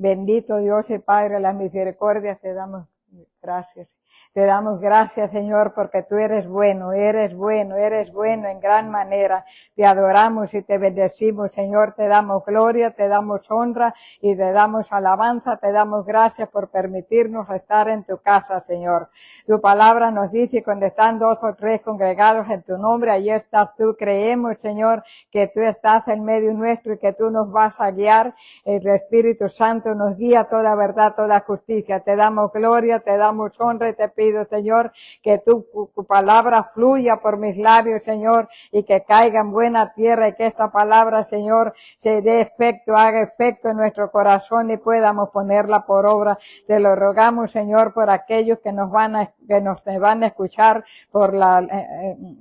Bendito Dios y Padre de la misericordia, te damos gracias. Te damos gracias, Señor, porque tú eres bueno en gran manera. Te adoramos y te bendecimos, Señor. Te damos gloria, te damos honra y te damos alabanza. Te damos gracias por permitirnos estar en tu casa, Señor. Tu palabra nos dice, cuando están 2 o 3 congregados en tu nombre, allí estás tú. Creemos, Señor, que tú estás en medio nuestro y que tú nos vas a guiar. El Espíritu Santo nos guía toda verdad, toda justicia. Te damos gloria, te damos honra y te pido, Señor, que tu palabra fluya por mis labios, Señor, y que caiga en buena tierra y que esta palabra, Señor, se dé efecto, haga efecto en nuestro corazón y podamos ponerla por obra. Te lo rogamos, Señor, por aquellos que nos van a escuchar por las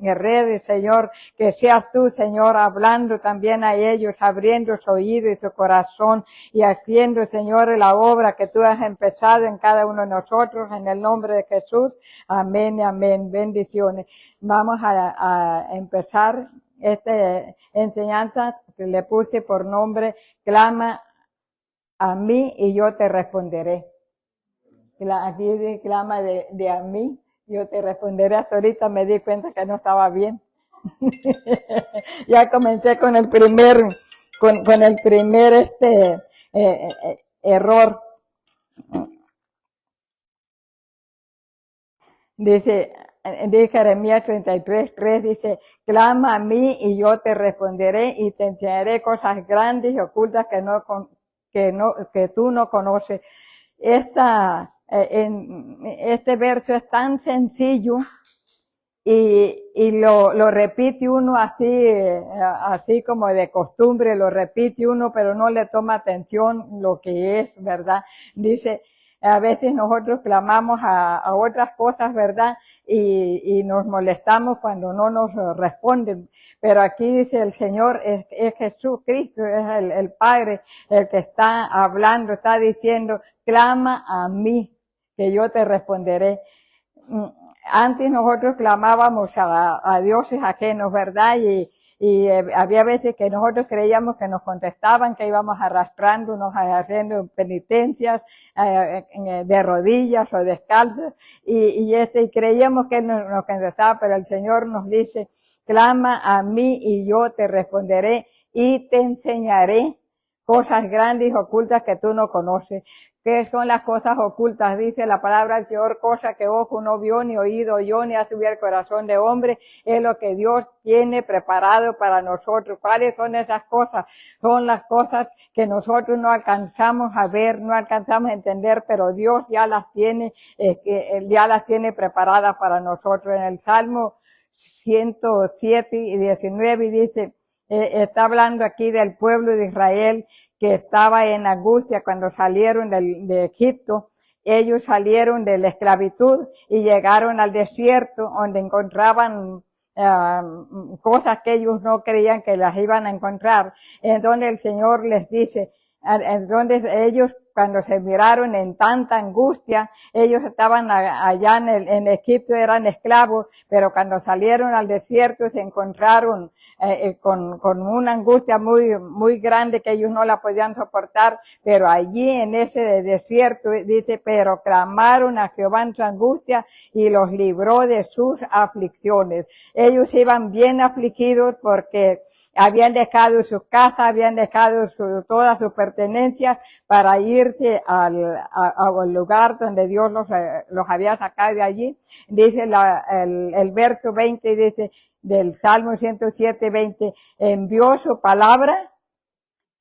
redes, Señor, que seas tú, Señor, hablando también a ellos, abriendo su oído y su corazón y haciendo, Señor, la obra que tú has empezado en cada uno de nosotros, en el nombre de Jesús. Amén y amén. Bendiciones. Vamos a empezar esta enseñanza que le puse por nombre, clama a mí y yo te responderé. Aquí dice clama de a mí, yo te responderé. Hasta ahorita me di cuenta que no estaba bien. Ya comencé con el primer, error. Dice Jeremías 33:3, dice, clama a mí y yo te responderé y te enseñaré cosas grandes y ocultas que tú no conoces. Este verso es tan sencillo y lo repite uno así como de costumbre, lo repite uno, pero no le toma atención lo que es, ¿verdad? Dice, a veces nosotros clamamos a otras cosas, ¿verdad? Y nos molestamos cuando no nos responden. Pero aquí dice el Señor, es Jesucristo, es el Padre, el que está hablando, está diciendo, clama a mí, que yo te responderé. Antes nosotros clamábamos a dioses ajenos, ¿verdad? Y había veces que nosotros creíamos que nos contestaban, que íbamos arrastrándonos, haciendo penitencias de rodillas o descalzos, y creíamos que Él nos contestaba, pero el Señor nos dice, clama a mí y yo te responderé y te enseñaré cosas grandes y ocultas que tú no conoces. ¿Qué son las cosas ocultas? Dice la palabra del Señor, cosa que ojo no vio, ni oído oyó, ni ha subido al corazón de hombre, es lo que Dios tiene preparado para nosotros. ¿Cuáles son esas cosas? Son las cosas que nosotros no alcanzamos a ver, no alcanzamos a entender, pero Dios ya las tiene preparadas para nosotros. En el Salmo 107:19 dice, está hablando aquí del pueblo de Israel que estaba en angustia cuando salieron de Egipto. Ellos salieron de la esclavitud y llegaron al desierto donde encontraban cosas que ellos no creían que las iban a encontrar. Entonces el Señor les dice, entonces ellos cuando se miraron en tanta angustia, ellos estaban allá en Egipto, eran esclavos, pero cuando salieron al desierto se encontraron con una angustia muy grande que ellos no la podían soportar, pero allí en ese desierto dice, pero clamaron a Jehová en su angustia y los libró de sus aflicciones. Ellos iban bien afligidos porque habían dejado su casa, habían dejado todas sus pertenencias para irse al lugar donde Dios los había sacado de allí. Dice el verso 20, dice del Salmo 107:20, envió su palabra,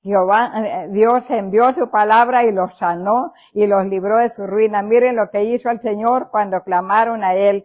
Dios envió su palabra y los sanó y los libró de su ruina. Miren lo que hizo el Señor cuando clamaron a Él.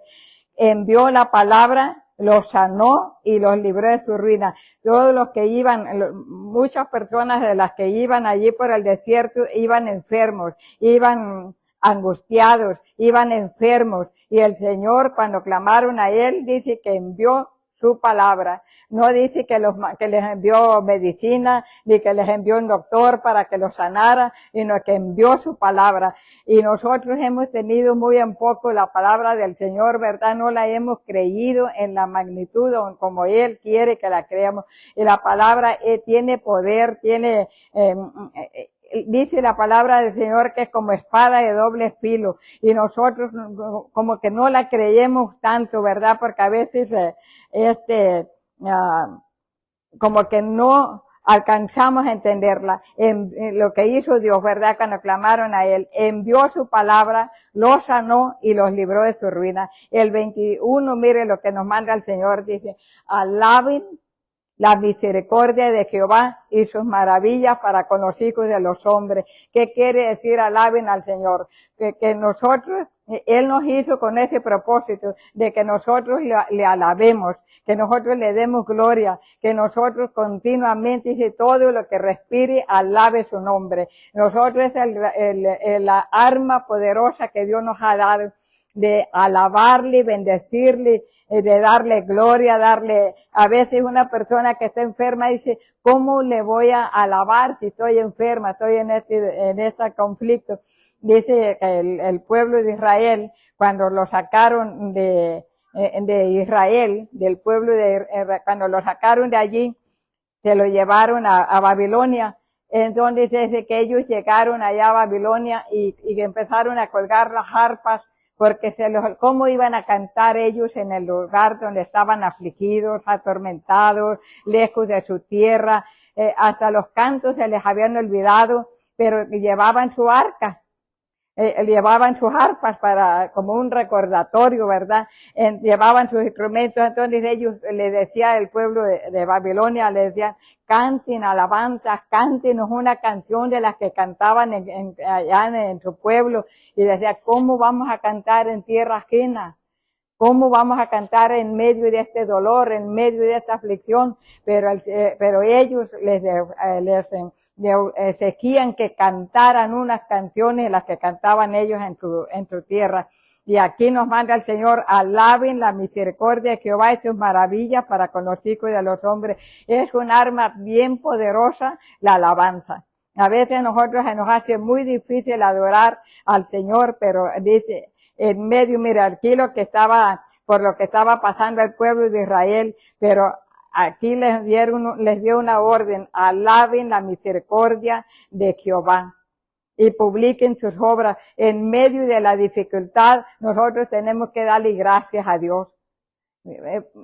Envió la palabra, los sanó y los libró de su ruina. Todos los que iban, muchas personas de las que iban allí por el desierto iban enfermos, iban angustiados, iban enfermos. Y el Señor, cuando clamaron a Él, dice que envió su palabra. No dice que les envió medicina, ni que les envió un doctor para que los sanara, sino que envió su palabra. Y nosotros hemos tenido muy en poco la palabra del Señor, ¿verdad? No la hemos creído en la magnitud como Él quiere que la creamos. Y la palabra tiene poder, dice la palabra del Señor que es como espada de doble filo, y nosotros como que no la creemos tanto, ¿verdad? Porque a veces como que no alcanzamos a entenderla. En lo que hizo Dios, ¿verdad? Cuando clamaron a Él, envió su palabra, los sanó y los libró de su ruina. El 21, mire lo que nos manda el Señor, dice, alaben la misericordia de Jehová y sus maravillas para con los hijos de los hombres. ¿Qué quiere decir alaben al Señor? Que nosotros, Él nos hizo con ese propósito de que nosotros le alabemos, que nosotros le demos gloria, que nosotros continuamente, dice, todo lo que respire, alabe su nombre. Nosotros es la arma poderosa que Dios nos ha dado de alabarle, bendecirle, de darle gloria, a veces una persona que está enferma dice, ¿cómo le voy a alabar si estoy enferma, estoy en este conflicto? Dice que el pueblo de Israel, cuando lo sacaron de Israel, del pueblo cuando lo sacaron de allí, se lo llevaron a Babilonia. Entonces dice que ellos llegaron allá a Babilonia y empezaron a colgar las arpas, porque cómo iban a cantar ellos en el lugar donde estaban afligidos, atormentados, lejos de su tierra, hasta los cantos se les habían olvidado, pero llevaban su arca. Llevaban sus arpas como un recordatorio, ¿verdad? Llevaban sus instrumentos, entonces ellos le decía el pueblo de Babilonia, le decían, canten alabanzas, cántenos una canción de las que cantaban allá en su pueblo, y decía, ¿cómo vamos a cantar en tierra ajena? ¿Cómo vamos a cantar en medio de este dolor, en medio de esta aflicción? Pero ellos les exigían que cantaran unas canciones, las que cantaban ellos en su tierra. Y aquí nos manda el Señor, alaben la misericordia de Jehová y sus maravillas para con los hijos de los hombres. Es un arma bien poderosa, la alabanza. A veces a nosotros se nos hace muy difícil adorar al Señor, pero dice, en medio, mira, aquí por lo que estaba pasando el pueblo de Israel, pero aquí les dio una orden, alaben la misericordia de Jehová y publiquen sus obras. En medio de la dificultad, nosotros tenemos que darle gracias a Dios.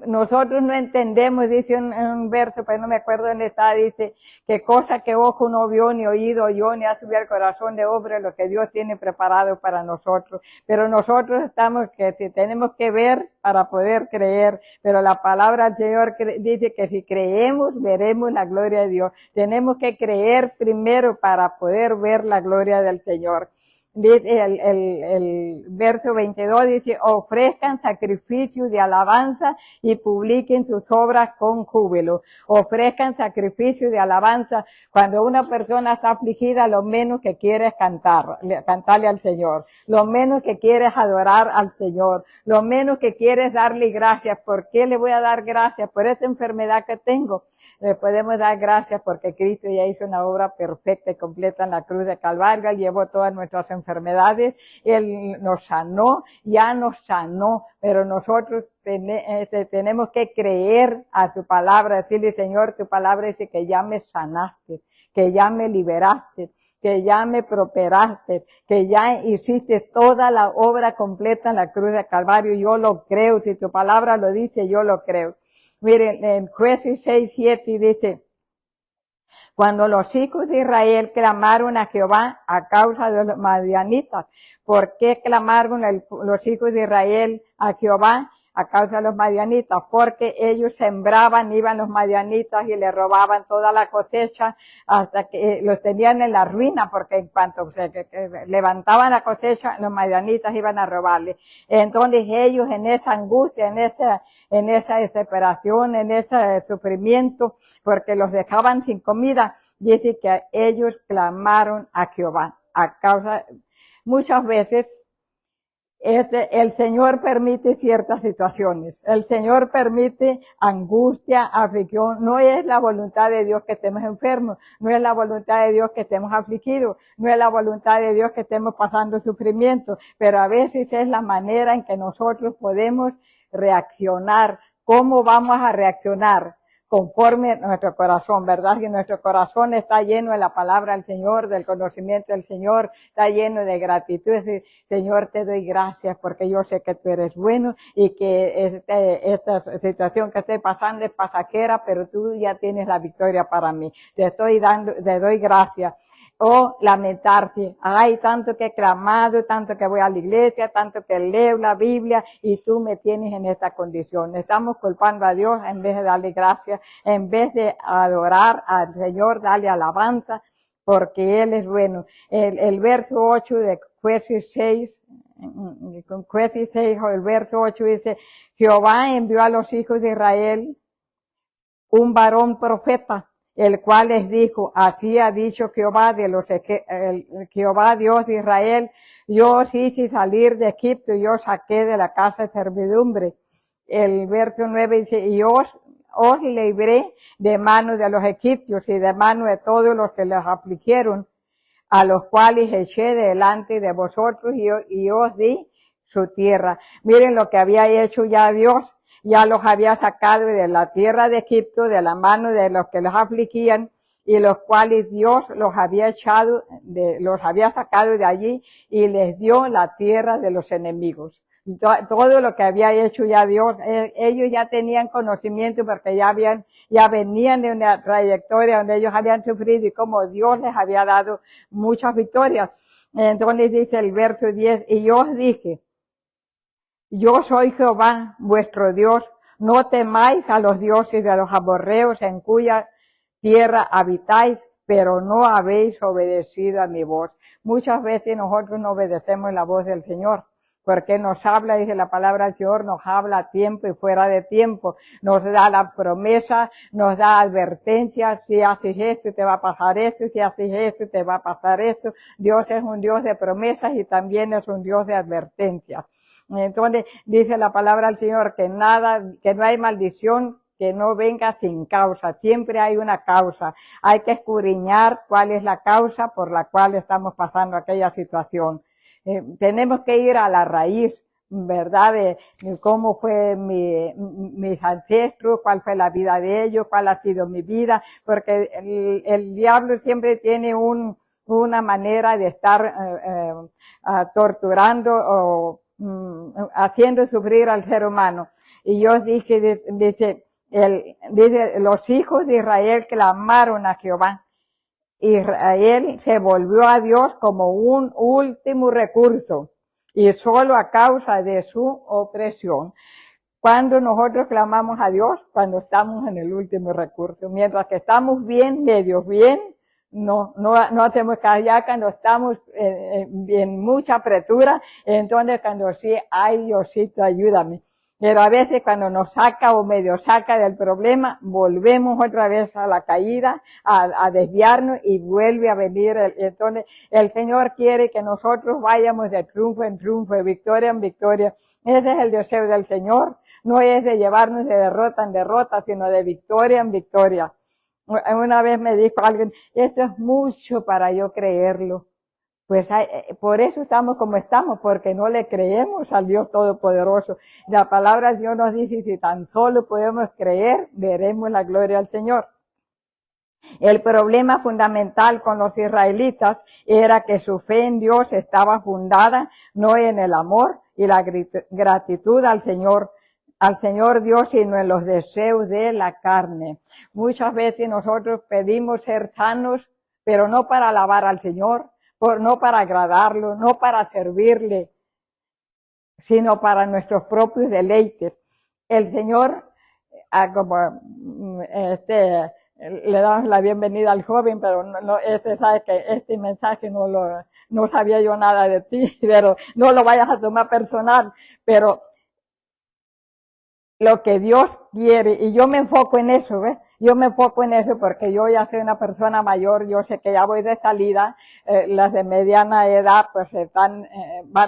Nosotros no entendemos, dice un verso, pero no me acuerdo dónde está, dice, que cosa que ojo no vio, ni oído oyó, ni ha subido al corazón de hombre, lo que Dios tiene preparado para nosotros. Pero nosotros tenemos que ver para poder creer, pero la palabra del Señor dice que si creemos, veremos la gloria de Dios. Tenemos que creer primero para poder ver la gloria del Señor. El verso 22 dice, ofrezcan sacrificios de alabanza y publiquen sus obras con júbilo. Ofrezcan sacrificios de alabanza. Cuando una persona está afligida, lo menos que quiere es cantarle al Señor. Lo menos que quiere es adorar al Señor. Lo menos que quiere es darle gracias. ¿Por qué le voy a dar gracias? Por esta enfermedad que tengo. Le podemos dar gracias porque Cristo ya hizo una obra perfecta y completa en la cruz de Calvario. Él llevó todas nuestras enfermedades. Él nos sanó, ya nos sanó, pero nosotros tenemos que creer a su palabra, decirle, Señor, tu palabra dice que ya me sanaste, que ya me liberaste, que ya me prosperaste, que ya hiciste toda la obra completa en la cruz de Calvario. Yo lo creo, si tu palabra lo dice, yo lo creo. Miren, en Jueces 6:7 dice, cuando los hijos de Israel clamaron a Jehová a causa de los madianitas. ¿Por qué clamaron los hijos de Israel a Jehová a causa de los madianitas? Porque ellos sembraban, iban los madianitas y le robaban toda la cosecha hasta que los tenían en la ruina, porque en cuanto levantaban la cosecha, los madianitas iban a robarle. Entonces ellos en esa angustia, en esa desesperación, en ese sufrimiento, porque los dejaban sin comida, dice que ellos clamaron a Jehová a causa, muchas veces, el Señor permite ciertas situaciones. El Señor permite angustia, aflicción. No es la voluntad de Dios que estemos enfermos. No es la voluntad de Dios que estemos afligidos. No es la voluntad de Dios que estemos pasando sufrimiento. Pero a veces es la manera en que nosotros podemos reaccionar. ¿Cómo vamos a reaccionar? conforme nuestro corazón, ¿verdad? Que nuestro corazón está lleno de la palabra del Señor, del conocimiento del Señor, está lleno de gratitud. Señor, te doy gracias porque yo sé que tú eres bueno y que esta situación que estoy pasando es pasajera, pero tú ya tienes la victoria para mí. Te doy gracias. O lamentarse, ay, tanto que he clamado, tanto que voy a la iglesia, tanto que leo la Biblia y tú me tienes en esta condición. Estamos culpando a Dios en vez de darle gracias, en vez de adorar al Señor, darle alabanza, porque Él es bueno. El verso 8 de Jueces 6, con Jueces 6, el verso 8 dice, Jehová envió a los hijos de Israel un varón profeta, el cual les dijo, así ha dicho Jehová Jehová Dios de Israel, yo os hice salir de Egipto, y os saqué de la casa de servidumbre. El verso 9 dice, y os libré de manos de los egipcios y de manos de todos los que les afligieron, a los cuales eché delante de vosotros y os di su tierra. Miren lo que había hecho ya Dios. Ya los había sacado de la tierra de Egipto, de la mano de los que los afligían, y los cuales Dios los había sacado de allí y les dio la tierra de los enemigos. Todo lo que había hecho ya Dios, ellos ya tenían conocimiento porque ya venían de una trayectoria donde ellos habían sufrido y como Dios les había dado muchas victorias. Entonces dice el verso 10, y yo os dije, yo soy Jehová, vuestro Dios, no temáis a los dioses de los amorreos en cuya tierra habitáis, pero no habéis obedecido a mi voz. Muchas veces nosotros no obedecemos la voz del Señor, porque nos habla, dice la palabra del Señor, nos habla a tiempo y fuera de tiempo, nos da la promesa, nos da advertencias, si haces esto te va a pasar esto, si haces esto te va a pasar esto. Dios es un Dios de promesas y también es un Dios de advertencias. Entonces dice la palabra del Señor que no hay maldición que no venga sin causa, siempre hay una causa, hay que escudriñar cuál es la causa por la cual estamos pasando aquella situación. Tenemos que ir a la raíz, ¿verdad? De cómo fue mis ancestros, cuál fue la vida de ellos, cuál ha sido mi vida, porque el diablo siempre tiene una manera de estar torturando o haciendo sufrir al ser humano. Y yo dije, dice, los hijos de Israel clamaron a Jehová. Israel se volvió a Dios como un último recurso y solo a causa de su opresión. Cuando nosotros clamamos a Dios, cuando estamos en el último recurso, mientras que estamos bien, medio bien, no hacemos callaca, no estamos en mucha apretura, entonces cuando sí, ay Diosito, ayúdame. Pero a veces cuando nos saca o medio saca del problema, volvemos otra vez a la caída, a desviarnos y vuelve a venir. Entonces el Señor quiere que nosotros vayamos de triunfo en triunfo, de victoria en victoria. Ese es el deseo del Señor. No es de llevarnos de derrota en derrota, sino de victoria en victoria. Una vez me dijo alguien, esto es mucho para yo creerlo. Pues por eso estamos como estamos, porque no le creemos al Dios Todopoderoso. La palabra del Señor nos dice, si tan solo podemos creer, veremos la gloria del Señor. El problema fundamental con los israelitas era que su fe en Dios estaba fundada no en el amor y la gratitud al Señor Dios, sino en los deseos de la carne. Muchas veces nosotros pedimos ser sanos, pero no para alabar al Señor, no para agradarlo, no para servirle, sino para nuestros propios deleites. El Señor, le damos la bienvenida al joven, pero sabe que este mensaje no sabía yo nada de ti, pero no lo vayas a tomar personal, pero lo que Dios quiere, y yo me enfoco en eso, ¿ves? Yo me enfoco en eso porque yo ya soy una persona mayor, yo sé que ya voy de salida, las de mediana edad pues van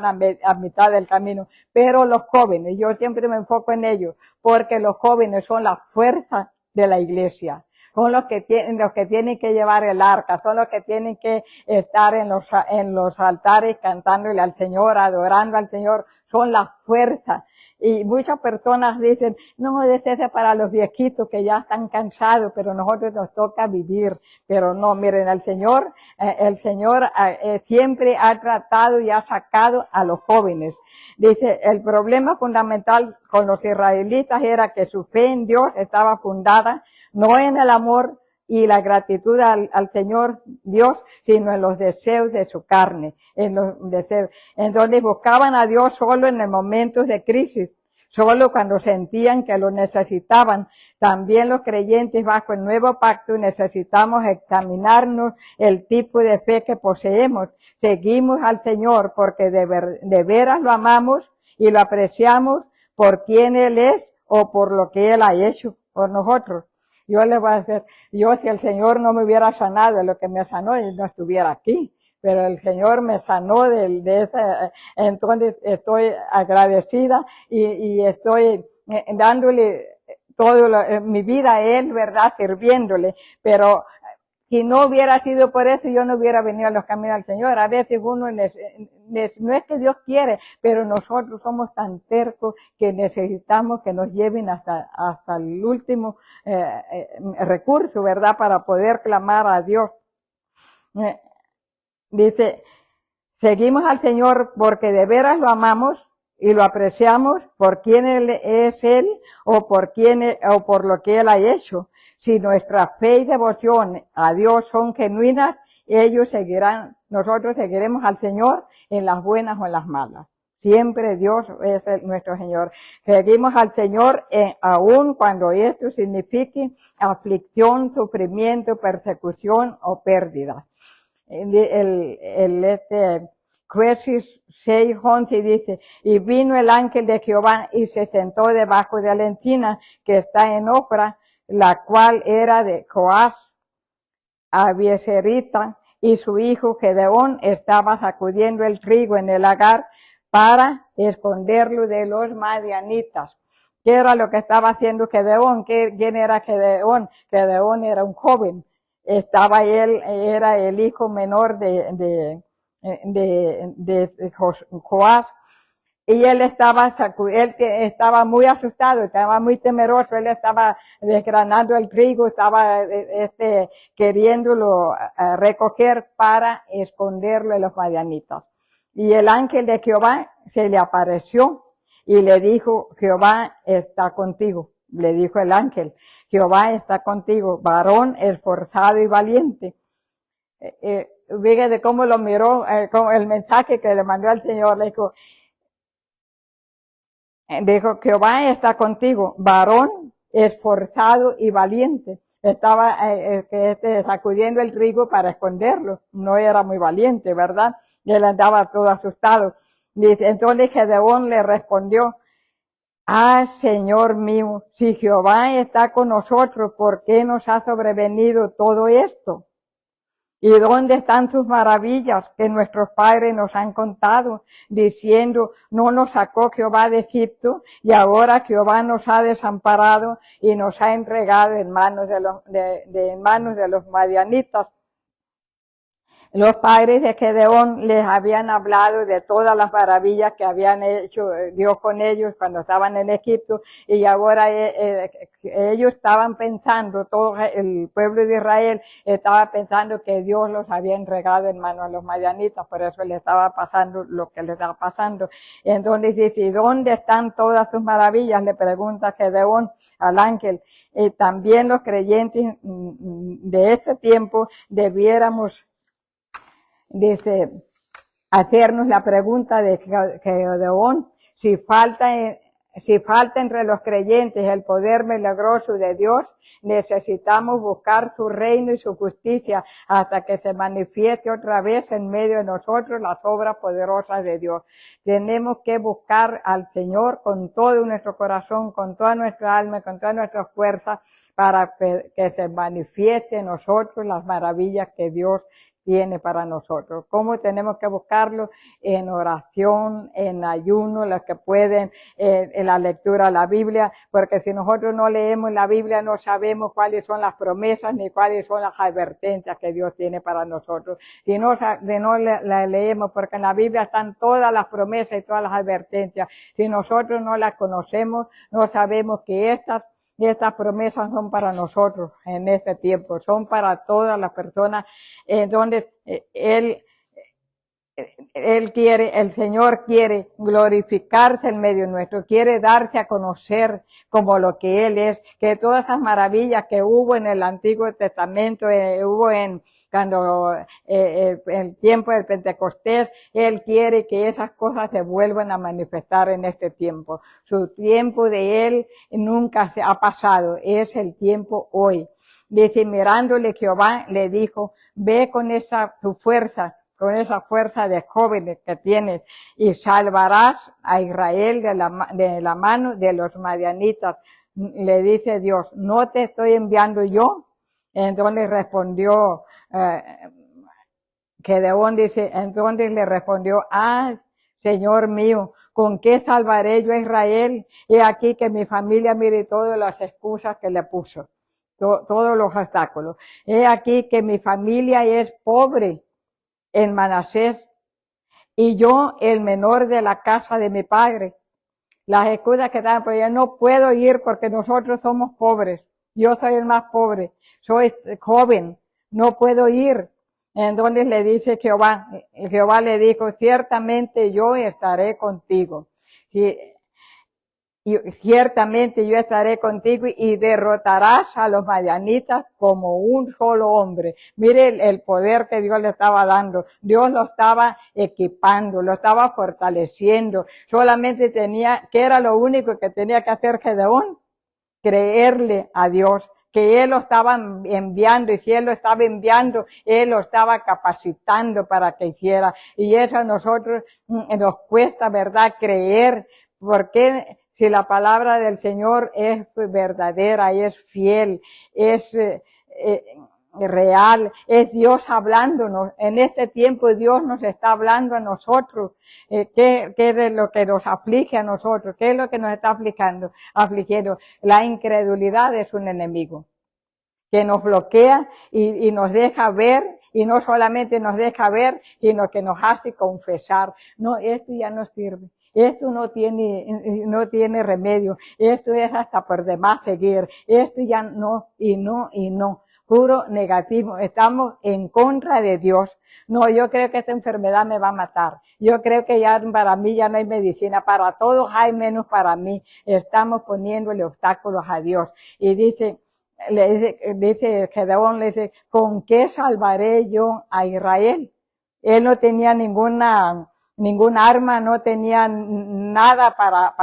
a mitad del camino, pero los jóvenes, yo siempre me enfoco en ellos, porque los jóvenes son la fuerza de la iglesia. Son los que tienen que llevar el arca, son los que tienen que estar en los altares cantándole al Señor, adorando al Señor, son la fuerza. Y muchas personas dicen, no, ese es para los viejitos que ya están cansados, pero nosotros nos toca vivir. Pero no, miren, el Señor siempre ha tratado y ha sacado a los jóvenes. Dice, el problema fundamental con los israelitas era que su fe en Dios estaba fundada no en el amor y la gratitud al Señor Dios, sino en los deseos de su carne, en los deseos. Entonces buscaban a Dios solo en los momentos de crisis, solo cuando sentían que lo necesitaban. También los creyentes bajo el nuevo pacto necesitamos examinarnos el tipo de fe que poseemos. Seguimos al Señor porque de veras lo amamos y lo apreciamos por quien Él es o por lo que Él ha hecho por nosotros. Yo le voy a decir, si el Señor no me hubiera sanado de lo que me sanó, yo no estuviera aquí. Pero el Señor me sanó de ese, entonces estoy agradecida y estoy dándole mi vida a Él, ¿verdad? Sirviéndole. Pero si no hubiera sido por eso, yo no hubiera venido a los caminos del Señor. A veces uno no es que Dios quiere, pero nosotros somos tan tercos que necesitamos que nos lleven hasta el último recurso, ¿verdad? Para poder clamar a Dios. Dice, seguimos al Señor porque de veras lo amamos y lo apreciamos por quién es Él o por lo que Él ha hecho. Si nuestra fe y devoción a Dios son genuinas, nosotros seguiremos al Señor en las buenas o en las malas. Siempre Dios es nuestro Señor. Seguimos al Señor aun cuando esto signifique aflicción, sufrimiento, persecución o pérdida. Jueces 6:11 dice, y vino el ángel de Jehová y se sentó debajo de la encina que está en Ofra, la cual era de Joás, Abieserita, y su hijo Gedeón estaba sacudiendo el trigo en el lagar para esconderlo de los madianitas. ¿Qué era lo que estaba haciendo Gedeón? ¿Quién era Gedeón? Gedeón era un joven. Era el hijo menor de Joás. Y él estaba muy asustado, estaba muy temeroso, él estaba desgranando el trigo, estaba queriéndolo recoger para esconderlo de los madianitas. Y el ángel de Jehová se le apareció y le dijo, Jehová está contigo. Le dijo el ángel, Jehová está contigo, varón esforzado y valiente. Fíjate cómo lo miró, con el mensaje que le mandó al Señor, le dijo, Jehová está contigo, varón esforzado y valiente. Estaba sacudiendo el trigo para esconderlo. No era muy valiente, ¿verdad? Y él andaba todo asustado. Dice, entonces Gedeón le respondió, Señor mío, si Jehová está con nosotros, ¿por qué nos ha sobrevenido todo esto? ¿Y dónde están sus maravillas que nuestros padres nos han contado, diciendo, no nos sacó Jehová de Egipto, y ahora Jehová nos ha desamparado y nos ha entregado en manos de los madianitas? Los padres de Gedeón les habían hablado de todas las maravillas que habían hecho Dios con ellos cuando estaban en Egipto, y ahora ellos estaban pensando, todo el pueblo de Israel estaba pensando que Dios los había entregado en manos a los madianitas, por eso les estaba pasando lo que les estaba pasando. Entonces dice, ¿y dónde están todas sus maravillas? Le pregunta Gedeón al ángel. También los creyentes de este tiempo debiéramos hacernos la pregunta de Gedeón, si falta entre los creyentes el poder milagroso de Dios, necesitamos buscar su reino y su justicia hasta que se manifieste otra vez en medio de nosotros las obras poderosas de Dios. Tenemos que buscar al Señor con todo nuestro corazón, con toda nuestra alma, con todas nuestras fuerzas, para que se manifieste en nosotros las maravillas que Dios tiene para nosotros. ¿Cómo tenemos que buscarlo? En oración, en ayuno, los que pueden, en la lectura de la Biblia, porque si nosotros no leemos la Biblia no sabemos cuáles son las promesas ni cuáles son las advertencias que Dios tiene para nosotros. Si no la leemos, porque en la Biblia están todas las promesas y todas las advertencias. Si nosotros no las conocemos, no sabemos que estas promesas son para nosotros en este tiempo, son para todas las personas, donde el Señor quiere glorificarse en medio nuestro, quiere darse a conocer como lo que Él es, que todas esas maravillas que hubo en el Antiguo Testamento, hubo cuando el tiempo del Pentecostés, Él quiere que esas cosas se vuelvan a manifestar en este tiempo. Su tiempo de Él nunca se ha pasado, es el tiempo hoy. Dice, mirándole Jehová, le dijo, ve con tu fuerza, con esa fuerza de jóvenes que tienes, y salvarás a Israel de la mano de los madianitas. Le dice Dios, ¿no te estoy enviando yo? Entonces respondió, Gedeón dice, entonces le respondió, Señor mío, ¿con qué salvaré yo a Israel? He aquí que mi familia, mire todas las excusas que le puso, todos los obstáculos. He aquí que mi familia es pobre en Manasés, y yo el menor de la casa de mi padre. Las excusas que daban, pues yo no puedo ir porque nosotros somos pobres, yo soy el más pobre, soy joven, no puedo ir. Entonces le dice Jehová le dijo, ciertamente yo estaré contigo. Y ciertamente yo estaré contigo y derrotarás a los madianitas como un solo hombre. Mire el poder que Dios le estaba dando. Dios lo estaba equipando, lo estaba fortaleciendo. Solamente ¿qué era lo único que tenía que hacer Gedeón? Creerle a Dios, que Él lo estaba enviando, y si Él lo estaba enviando, Él lo estaba capacitando para que hiciera. Y eso a nosotros nos cuesta, ¿verdad?, creer, porque si la palabra del Señor es verdadera, es fiel, es real, es Dios hablándonos. En este tiempo Dios nos está hablando a nosotros. ¿Qué es lo que nos aflige a nosotros? ¿Qué es lo que nos está afligiendo? La incredulidad es un enemigo que nos bloquea y nos deja ver, y no solamente nos deja ver, sino que nos hace confesar. No, esto ya no sirve. Esto no tiene remedio. Esto es hasta por demás seguir. Esto ya no, y no. Puro negativo. Estamos en contra de Dios. No, yo creo que esta enfermedad me va a matar. Yo creo que ya para mí ya no hay medicina. Para todos hay, menos para mí. Estamos poniéndole obstáculos a Dios. Y dice Gedeón, le dice, ¿con qué salvaré yo a Israel? Él no tenía ninguna arma, no tenía nada para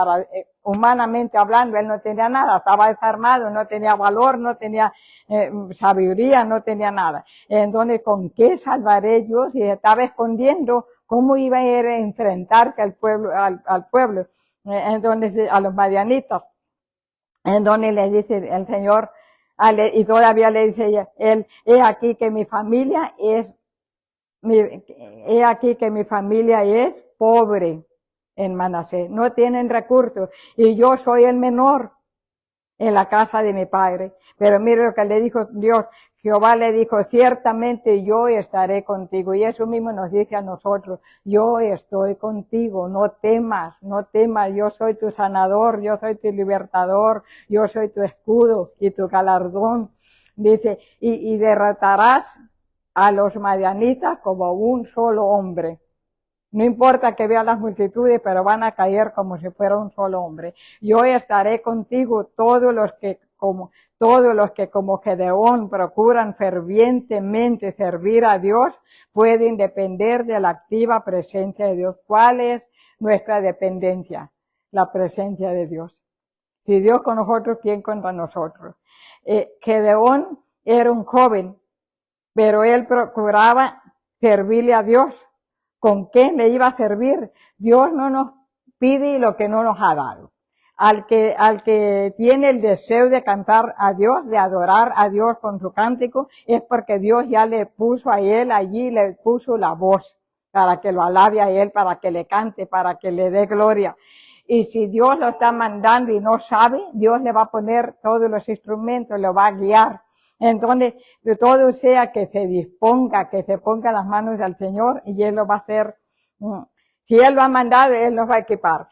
humanamente hablando, él no tenía nada, estaba desarmado, no tenía valor, no tenía sabiduría, no tenía nada. Entonces, ¿con qué salvaré yo? Si estaba escondiendo, ¿cómo iba a ir a enfrentarse al pueblo, al pueblo? Entonces, a los madianitas. Entonces le dice el Señor, y todavía le dice él, he aquí que mi familia es pobre en Manasés, no tienen recursos, y yo soy el menor en la casa de mi padre. Pero mire lo que le dijo Dios. Jehová le dijo, ciertamente yo estaré contigo. Y eso mismo nos dice a nosotros, yo estoy contigo, no temas, yo soy tu sanador, yo soy tu libertador, yo soy tu escudo y tu galardón. Dice, y derrotarás a los madianitas como un solo hombre. No importa que vean las multitudes, pero van a caer como si fuera un solo hombre. Yo estaré contigo, todos los que como Gedeón procuran fervientemente servir a Dios, pueden depender de la activa presencia de Dios. ¿Cuál es nuestra dependencia? La presencia de Dios. Si Dios con nosotros, ¿quién contra nosotros? Gedeón era un joven, pero él procuraba servirle a Dios. ¿Con qué le iba a servir? Dios no nos pide lo que no nos ha dado. al que tiene el deseo de cantar a Dios, de adorar a Dios con su cántico, es porque Dios ya le puso a él allí, le puso la voz para que lo alabe a él, para que le cante, para que le dé gloria. Y si Dios lo está mandando y no sabe, Dios le va a poner todos los instrumentos, lo va a guiar. Entonces, de todo sea que se disponga, que se ponga las manos al Señor y Él lo va a hacer. Si Él lo ha mandado, Él nos va a equipar.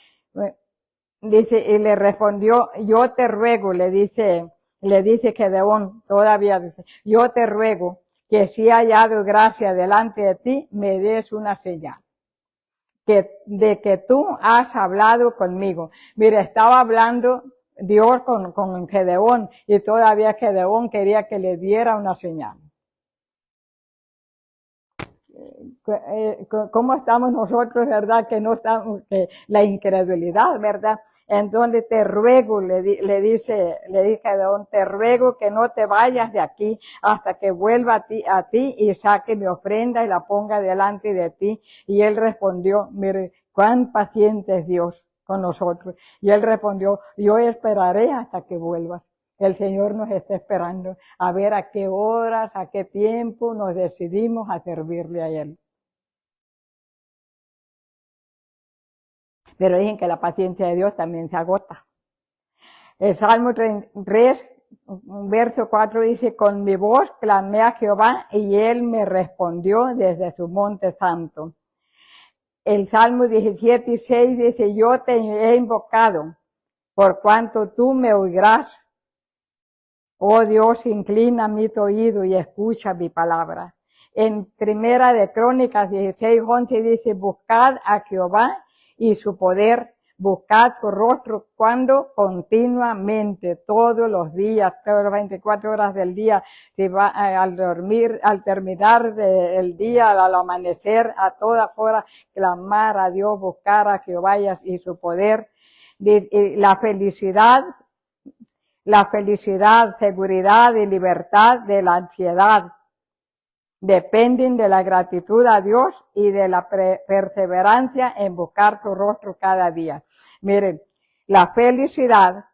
Dice, y le respondió, yo te ruego, le dice Gedeón, todavía dice, yo te ruego que si he hallado gracia delante de ti, me des una señal. De que tú has hablado conmigo. Mira, estaba hablando Dios con Gedeón y todavía Gedeón quería que le diera una señal. ¿Cómo estamos nosotros, verdad? Que no estamos, que la incredulidad, ¿verdad? Entonces te ruego, le dije Gedeón, te ruego que no te vayas de aquí hasta que vuelva a ti y saque mi ofrenda y la ponga delante de ti. Y él respondió, mire, cuán paciente es Dios con nosotros. Y él respondió, yo esperaré hasta que vuelvas. El Señor nos está esperando a ver a qué horas, a qué tiempo nos decidimos a servirle a Él. Pero dicen que la paciencia de Dios también se agota. El Salmo 33, verso 4 dice, con mi voz clamé a Jehová y Él me respondió desde su monte santo. El Salmo 17:6 dice, yo te he invocado, por cuanto tú me oirás. Oh Dios, inclina mi oído y escucha mi palabra. En Primera de Crónicas 16:11 dice, buscad a Jehová y su poder, buscad su rostro cuando continuamente, todos los días, todas las 24 horas del día, si va al dormir, al terminar el día, al amanecer, a todas horas, clamar a Dios, buscar a Jehová y su poder. La felicidad, seguridad y libertad de la ansiedad dependen de la gratitud a Dios y de la perseverancia en buscar su rostro cada día. Miren, la felicidad,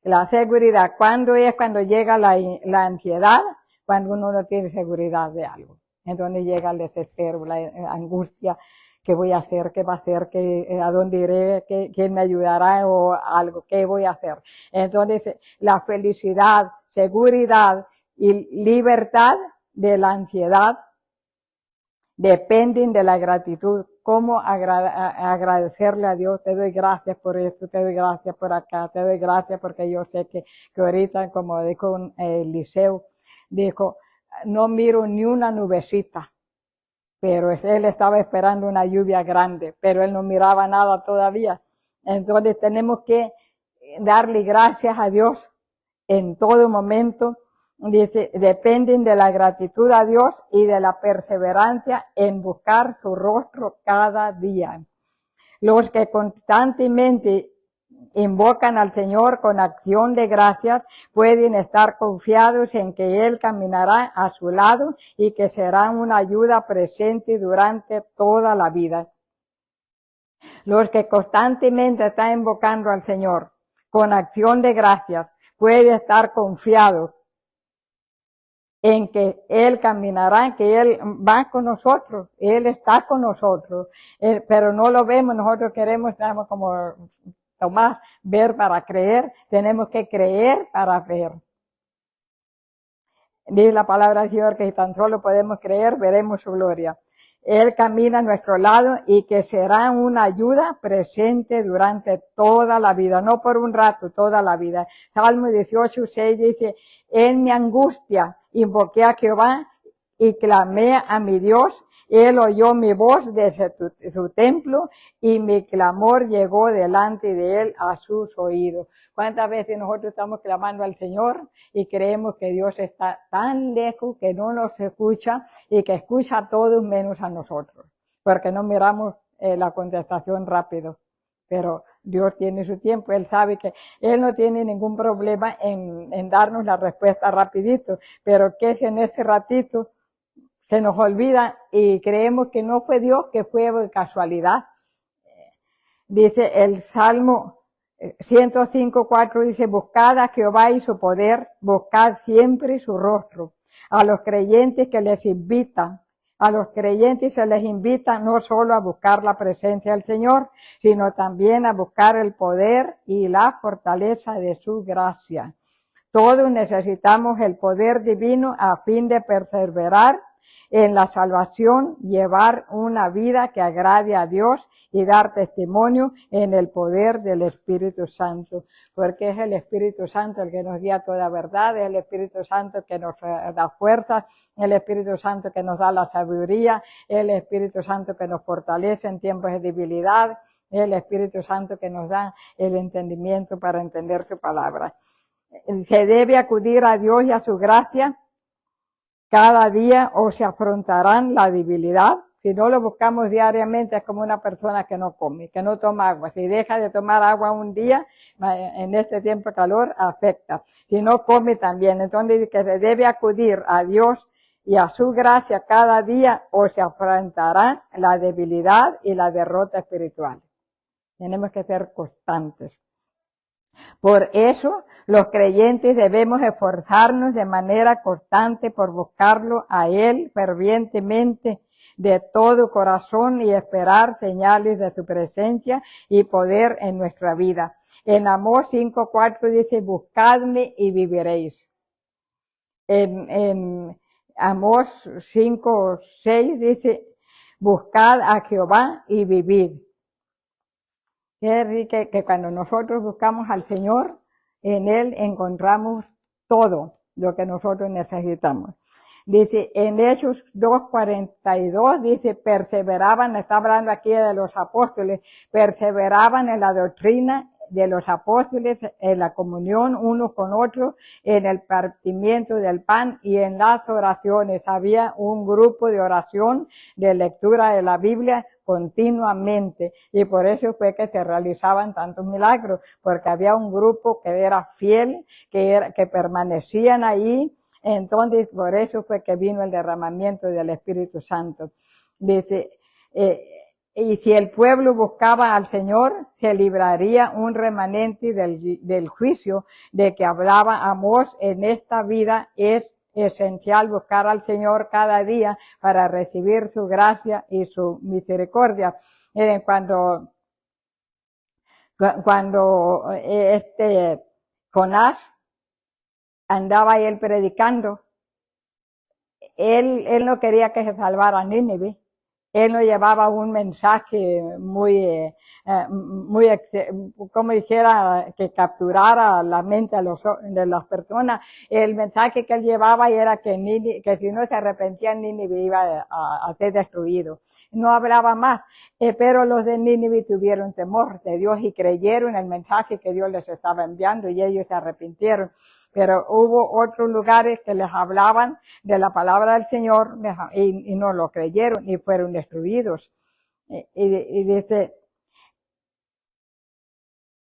la seguridad, ¿cuándo es cuando llega la ansiedad? Cuando uno no tiene seguridad de algo. Entonces llega el desespero, la angustia. ¿Qué voy a hacer? ¿Qué va a hacer? ¿A dónde iré? ¿Quién me ayudará? O algo. ¿Qué voy a hacer? Entonces, la felicidad, seguridad y libertad de la ansiedad dependen de la gratitud. ¿Cómo agradecerle a Dios? Te doy gracias por esto, te doy gracias por acá, te doy gracias porque yo sé que ahorita, como dijo Eliseo, dijo, no miro ni una nubecita. Pero él estaba esperando una lluvia grande, pero él no miraba nada todavía. Entonces tenemos que darle gracias a Dios en todo momento. Dice, dependen de la gratitud a Dios y de la perseverancia en buscar su rostro cada día. Los que constantemente invocan al Señor con acción de gracias, pueden estar confiados en que Él caminará a su lado y que será una ayuda presente durante toda la vida. Los que constantemente están invocando al Señor con acción de gracias, pueden estar confiados en que Él caminará, que Él va con nosotros, Él está con nosotros, pero no lo vemos, nosotros queremos, estamos como Tomás, ver para creer, tenemos que creer para ver. Dice la palabra del Señor que si tan solo podemos creer, veremos su gloria. Él camina a nuestro lado y que será una ayuda presente durante toda la vida, no por un rato, toda la vida. Salmo 18:6 dice, en mi angustia invoqué a Jehová y clamé a mi Dios. Él oyó mi voz desde su templo y mi clamor llegó delante de él a sus oídos. ¿Cuántas veces nosotros estamos clamando al Señor y creemos que Dios está tan lejos que no nos escucha y que escucha a todos menos a nosotros? Porque no miramos la contestación rápido. Pero Dios tiene su tiempo, Él sabe que Él no tiene ningún problema en darnos la respuesta rapidito, pero que si en ese ratito se nos olvida y creemos que no fue Dios, que fue casualidad. Dice el Salmo 105:4 dice, buscad a Jehová y su poder, buscad siempre su rostro. A los creyentes que les invitan, a los creyentes se les invita no solo a buscar la presencia del Señor, sino también a buscar el poder y la fortaleza de su gracia. Todos necesitamos el poder divino a fin de perseverar en la salvación, llevar una vida que agrade a Dios y dar testimonio en el poder del Espíritu Santo, porque es el Espíritu Santo el que nos guía toda verdad, es el Espíritu Santo que nos da fuerza, el Espíritu Santo que nos da la sabiduría, el Espíritu Santo que nos fortalece en tiempos de debilidad, el Espíritu Santo que nos da el entendimiento para entender su palabra. Se debe acudir a Dios y a su gracia cada día o se afrontarán la debilidad. Si no lo buscamos diariamente es como una persona que no come, que no toma agua. Si deja de tomar agua un día, en este tiempo de calor, afecta. Si no come también. Entonces que se debe acudir a Dios y a su gracia cada día o se afrontarán la debilidad y la derrota espiritual. Tenemos que ser constantes. Por eso, los creyentes debemos esforzarnos de manera constante por buscarlo a Él fervientemente de todo corazón y esperar señales de su presencia y poder en nuestra vida. En Amós 5:4 dice, buscadme y viviréis. En Amós 5:6 dice, buscad a Jehová y vivid. Es decir, que cuando nosotros buscamos al Señor, en Él encontramos todo lo que nosotros necesitamos. Dice, en Hechos 2:42, dice, perseveraban, está hablando aquí de los apóstoles, perseveraban en la doctrina de los apóstoles, en la comunión unos con otros, en el partimiento del pan y en las oraciones. Había un grupo de oración, de lectura de la Biblia continuamente, y por eso fue que se realizaban tantos milagros, porque había un grupo que era fiel, que permanecían ahí. Entonces por eso fue que vino el derramamiento del Espíritu Santo. Dice, y si el pueblo buscaba al Señor, se libraría un remanente del juicio de que hablaba Amós. En esta vida es esencial buscar al Señor cada día para recibir su gracia y su misericordia. Cuando Jonás andaba él predicando, él no quería que se salvara Nínive. Él no llevaba un mensaje muy, como dijera, que capturara la mente de las personas. El mensaje que él llevaba era que si no se arrepentían, Nínive iba a ser destruido. No hablaba más, pero los de Nínive tuvieron temor de Dios y creyeron el mensaje que Dios les estaba enviando y ellos se arrepintieron. Pero hubo otros lugares que les hablaban de la palabra del Señor y no lo creyeron y fueron destruidos. Y dice,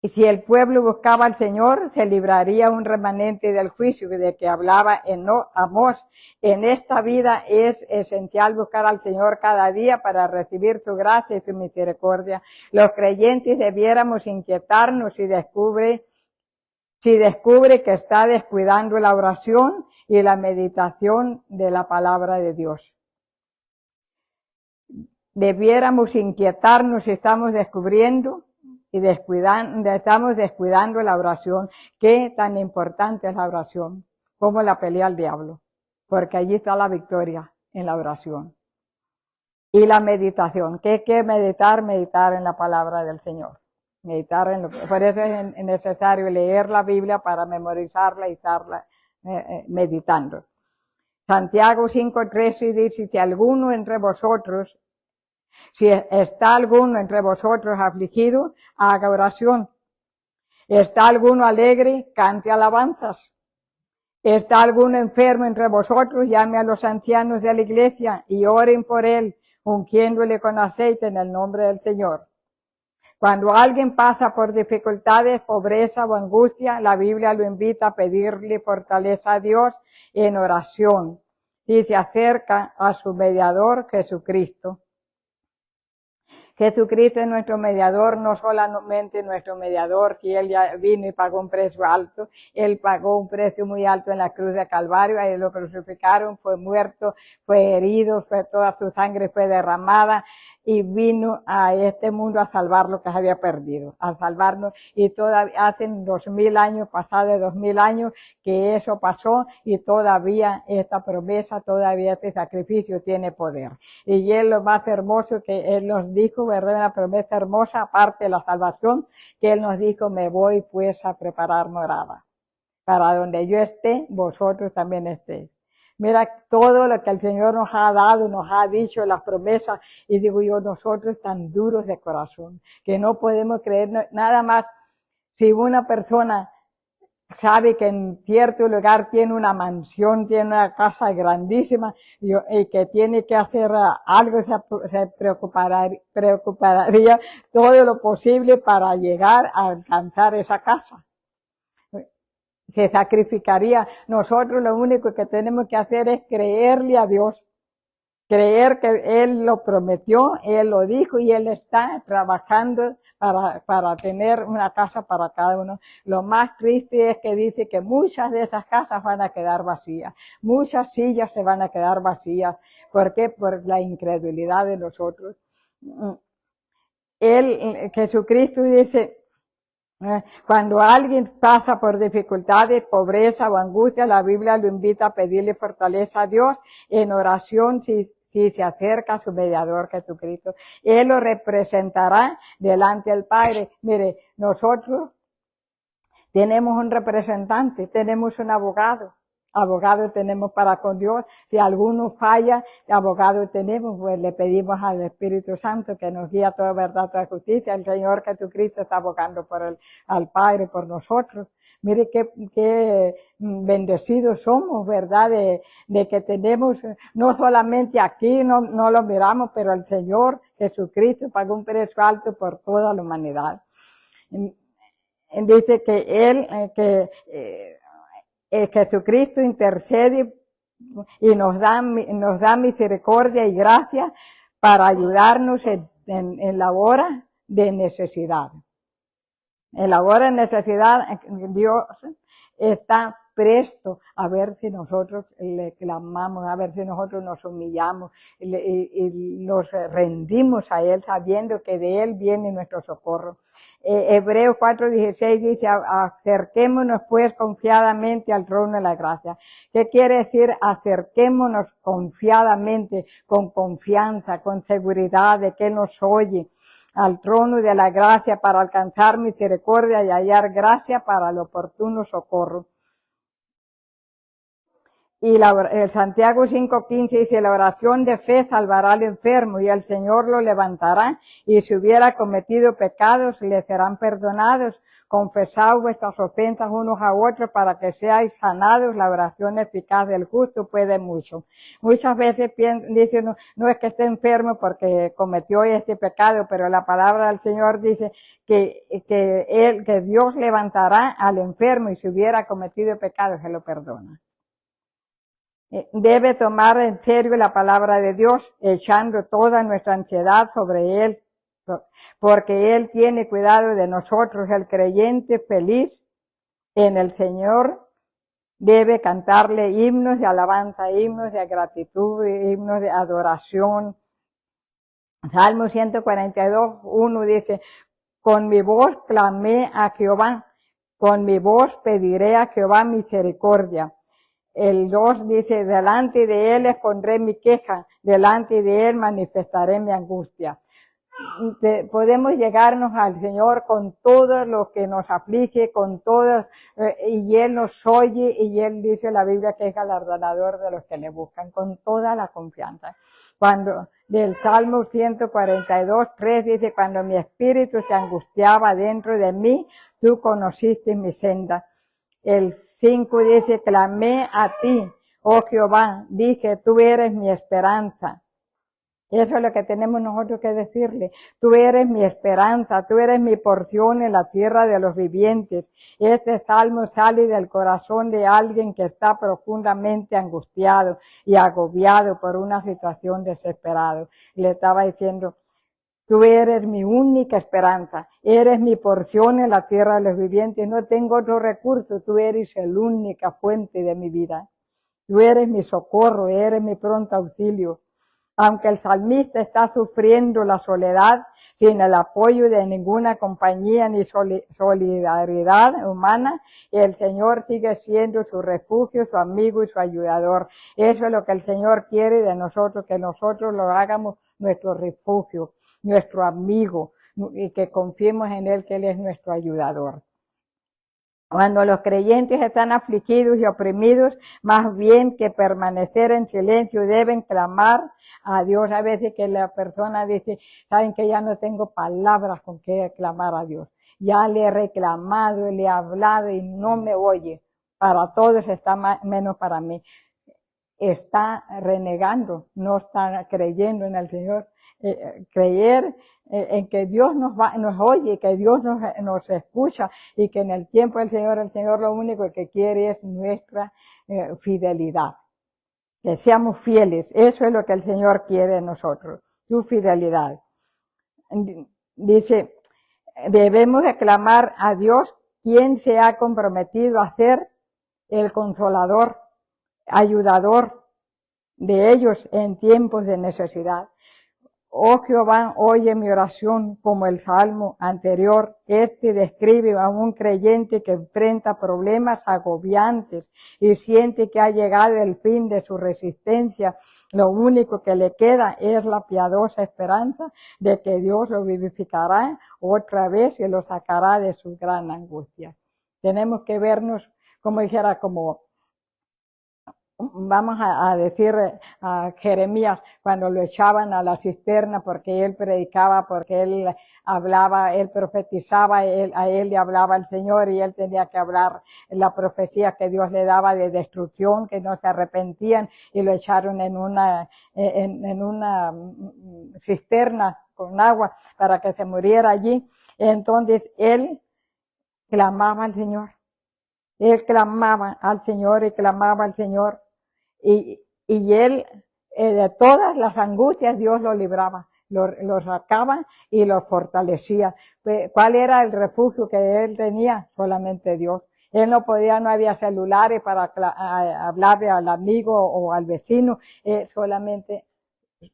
y si el pueblo buscaba al Señor, se libraría un remanente del juicio de que hablaba en Amós. En esta vida es esencial buscar al Señor cada día para recibir su gracia y su misericordia. Los creyentes debiéramos inquietarnos si descubre que está descuidando la oración y la meditación de la palabra de Dios. Debiéramos inquietarnos si estamos descubriendo y estamos descuidando la oración. Qué tan importante es la oración, como la pelea al diablo, porque allí está la victoria, en la oración. Y la meditación, ¿qué hay que meditar en la palabra del Señor? Por eso es necesario leer la Biblia para memorizarla y estarla meditando. Santiago 5:13 dice, si está alguno entre vosotros afligido, haga oración. ¿Está alguno alegre? Cante alabanzas. ¿Está alguno enfermo entre vosotros? Llame a los ancianos de la iglesia y oren por él, ungiéndole con aceite en el nombre del Señor. Cuando alguien pasa por dificultades, pobreza o angustia, la Biblia lo invita a pedirle fortaleza a Dios en oración y se acerca a su mediador, Jesucristo. Jesucristo es nuestro mediador, no solamente nuestro mediador, si Él ya vino y pagó un precio alto, Él pagó un precio muy alto en la cruz de Calvario, ahí lo crucificaron, fue muerto, fue herido, toda su sangre fue derramada y vino a este mundo a salvar lo que se había perdido, a salvarnos, y todavía hacen 2000 años, pasado de 2000 años que eso pasó y todavía esta promesa, todavía este sacrificio tiene poder. Y es lo más hermoso que Él nos dijo, ¿verdad? Una promesa hermosa, aparte de la salvación, que Él nos dijo, me voy pues a preparar morada. Para donde yo esté, vosotros también estéis. Mira todo lo que el Señor nos ha dado, nos ha dicho, las promesas, y digo yo, nosotros tan duros de corazón, que no podemos creer nada más. Si una persona sabe que en cierto lugar tiene una mansión, tiene una casa grandísima y que tiene que hacer algo, se preocuparía todo lo posible para llegar a alcanzar esa casa. Se sacrificaría. Nosotros lo único que tenemos que hacer es creerle a Dios. Creer que Él lo prometió, Él lo dijo y Él está trabajando para tener una casa para cada uno. Lo más triste es que dice que muchas de esas casas van a quedar vacías. Muchas sillas se van a quedar vacías. ¿Por qué? Por la incredulidad de nosotros. Jesucristo dice, cuando alguien pasa por dificultades, pobreza o angustia, la Biblia lo invita a pedirle fortaleza a Dios en oración si se acerca a su mediador Jesucristo. Él lo representará delante del Padre. Mire, nosotros tenemos un representante, tenemos un abogado. Abogado tenemos para con Dios. Si alguno falla, abogado tenemos, pues le pedimos al Espíritu Santo que nos guíe a toda verdad, toda justicia. El Señor Jesucristo está abogando al Padre, por nosotros. Mire qué bendecidos somos, ¿verdad? De que tenemos, no solamente aquí, no lo miramos, pero el Señor Jesucristo pagó un precio alto por toda la humanidad. Dice que Jesucristo intercede y nos da misericordia y gracia para ayudarnos en la hora de necesidad. En la hora de necesidad, Dios está presto a ver si nosotros le clamamos, a ver si nosotros nos humillamos y nos rendimos a Él sabiendo que de Él viene nuestro socorro. Hebreos 4:16 dice, acerquémonos pues confiadamente al trono de la gracia. ¿Qué quiere decir? Acerquémonos confiadamente, con confianza, con seguridad de que Él nos oye, al trono de la gracia para alcanzar misericordia y hallar gracia para el oportuno socorro. Y el Santiago 5:15 dice, la oración de fe salvará al enfermo y el Señor lo levantará, y si hubiera cometido pecados le serán perdonados. Confesad vuestras ofensas unos a otros para que seáis sanados. La oración eficaz del justo puede mucho. Muchas veces dicen, no es que esté enfermo porque cometió este pecado, pero la palabra del Señor dice que Dios levantará al enfermo y si hubiera cometido pecado se lo perdona. Debe tomar en serio la palabra de Dios, echando toda nuestra ansiedad sobre Él, porque Él tiene cuidado de nosotros. El creyente feliz en el Señor debe cantarle himnos de alabanza, himnos de gratitud, himnos de adoración. Salmo 142:1 dice, con mi voz clamé a Jehová, con mi voz pediré a Jehová misericordia. El 2 dice, delante de Él expondré mi queja, delante de Él manifestaré mi angustia. Podemos llegarnos al Señor con todo lo que nos aflige, con todo, y Él nos oye, y Él dice en la Biblia que es galardonador de los que le buscan, con toda la confianza. Cuando, del Salmo 142:3 dice, cuando mi espíritu se angustiaba dentro de mí, tú conociste mi senda. El 5 dice, clamé a ti, oh Jehová, dije, tú eres mi esperanza. Eso es lo que tenemos nosotros que decirle. Tú eres mi esperanza, tú eres mi porción en la tierra de los vivientes. Este salmo sale del corazón de alguien que está profundamente angustiado y agobiado por una situación desesperada. Le estaba diciendo, Tú eres mi única esperanza, eres mi porción en la tierra de los vivientes, no tengo otro recurso, tú eres la única fuente de mi vida. Tú eres mi socorro, eres mi pronto auxilio. Aunque el salmista está sufriendo la soledad, sin el apoyo de ninguna compañía ni solidaridad humana, el Señor sigue siendo su refugio, su amigo y su ayudador. Eso es lo que el Señor quiere de nosotros, que nosotros lo hagamos nuestro refugio, nuestro amigo, y que confiemos en Él, que Él es nuestro ayudador. Cuando los creyentes están afligidos y oprimidos, más bien que permanecer en silencio, deben clamar a Dios. A veces que la persona dice, saben que ya no tengo palabras con que clamar a Dios. Ya le he reclamado, le he hablado y no me oye. Para todos está menos para mí. Está renegando, no está creyendo en el Señor. Creer en que Dios nos oye, que Dios nos escucha y que en el tiempo del Señor, el Señor lo único que quiere es nuestra fidelidad. Que seamos fieles, eso es lo que el Señor quiere de nosotros, su fidelidad. Dice, debemos clamar a Dios, quien se ha comprometido a ser el consolador, ayudador de ellos en tiempos de necesidad. Oh Jehová, oye mi oración, como el salmo anterior. Este describe a un creyente que enfrenta problemas agobiantes y siente que ha llegado el fin de su resistencia. Lo único que le queda es la piadosa esperanza de que Dios lo vivificará otra vez y lo sacará de su gran angustia. Tenemos que vernos, como dijera, como vamos a decir a Jeremías, cuando lo echaban a la cisterna porque él predicaba, porque él hablaba, él profetizaba, a él le hablaba el Señor y él tenía que hablar la profecía que Dios le daba de destrucción, que no se arrepentían y lo echaron en una cisterna con agua para que se muriera allí. Entonces él clamaba al Señor. Él clamaba al Señor y clamaba al Señor. Y él, de todas las angustias, Dios lo libraba, lo sacaba y lo fortalecía. ¿Cuál era el refugio que él tenía? Solamente Dios. Él no había celulares para hablarle al amigo o al vecino, solamente,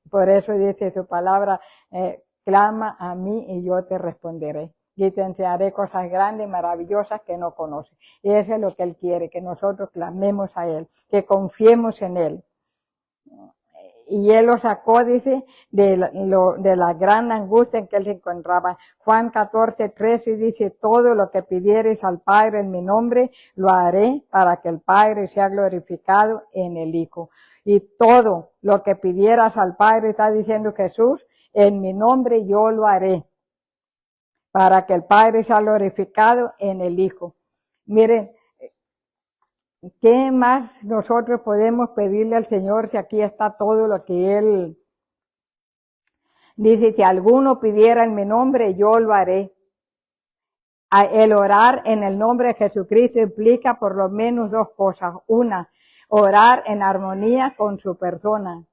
por eso dice su palabra, clama a mí y yo te responderé. Y te enseñaré cosas grandes y maravillosas que no conoces. Y eso es lo que Él quiere, que nosotros clamemos a Él, que confiemos en Él. Y Él lo sacó, dice, de la gran angustia en que Él se encontraba. Juan 14:13 dice, todo lo que pidiereis al Padre en mi nombre, lo haré para que el Padre sea glorificado en el Hijo. Y todo lo que pidieras al Padre, está diciendo Jesús, en mi nombre yo lo haré, para que el Padre sea glorificado en el Hijo. Miren, ¿qué más nosotros podemos pedirle al Señor si aquí está todo lo que Él dice? Si alguno pidiera en mi nombre, yo lo haré. El orar en el nombre de Jesucristo implica por lo menos dos cosas. Una, orar en armonía con su persona.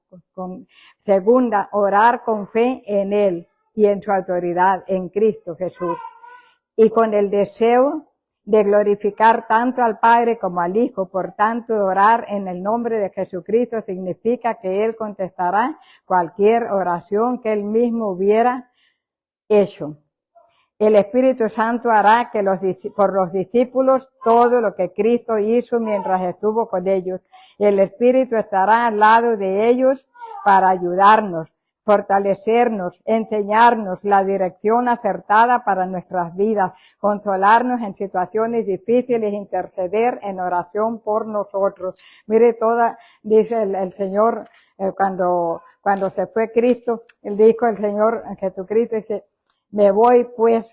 Segunda, orar con fe en Él y en su autoridad, en Cristo Jesús. Y con el deseo de glorificar tanto al Padre como al Hijo. Por tanto, orar en el nombre de Jesucristo significa que Él contestará cualquier oración que Él mismo hubiera hecho. El Espíritu Santo hará que por los discípulos todo lo que Cristo hizo mientras estuvo con ellos. El Espíritu estará al lado de ellos para ayudarnos, fortalecernos, enseñarnos la dirección acertada para nuestras vidas, consolarnos en situaciones difíciles, interceder en oración por nosotros. Mire, dice el Señor, cuando se fue Cristo, Él dijo, el Señor Jesucristo dice, me voy pues,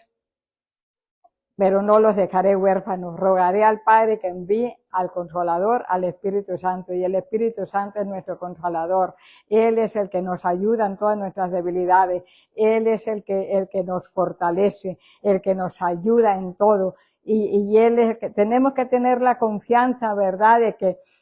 pero no los dejaré huérfanos. Rogaré al Padre que envíe al Consolador, al Espíritu Santo. Y el Espíritu Santo es nuestro Consolador. Él es el que nos ayuda en todas nuestras debilidades. Él es el que nos fortalece, el que nos ayuda en todo. Y Él es el que tenemos que tener la confianza, ¿verdad?,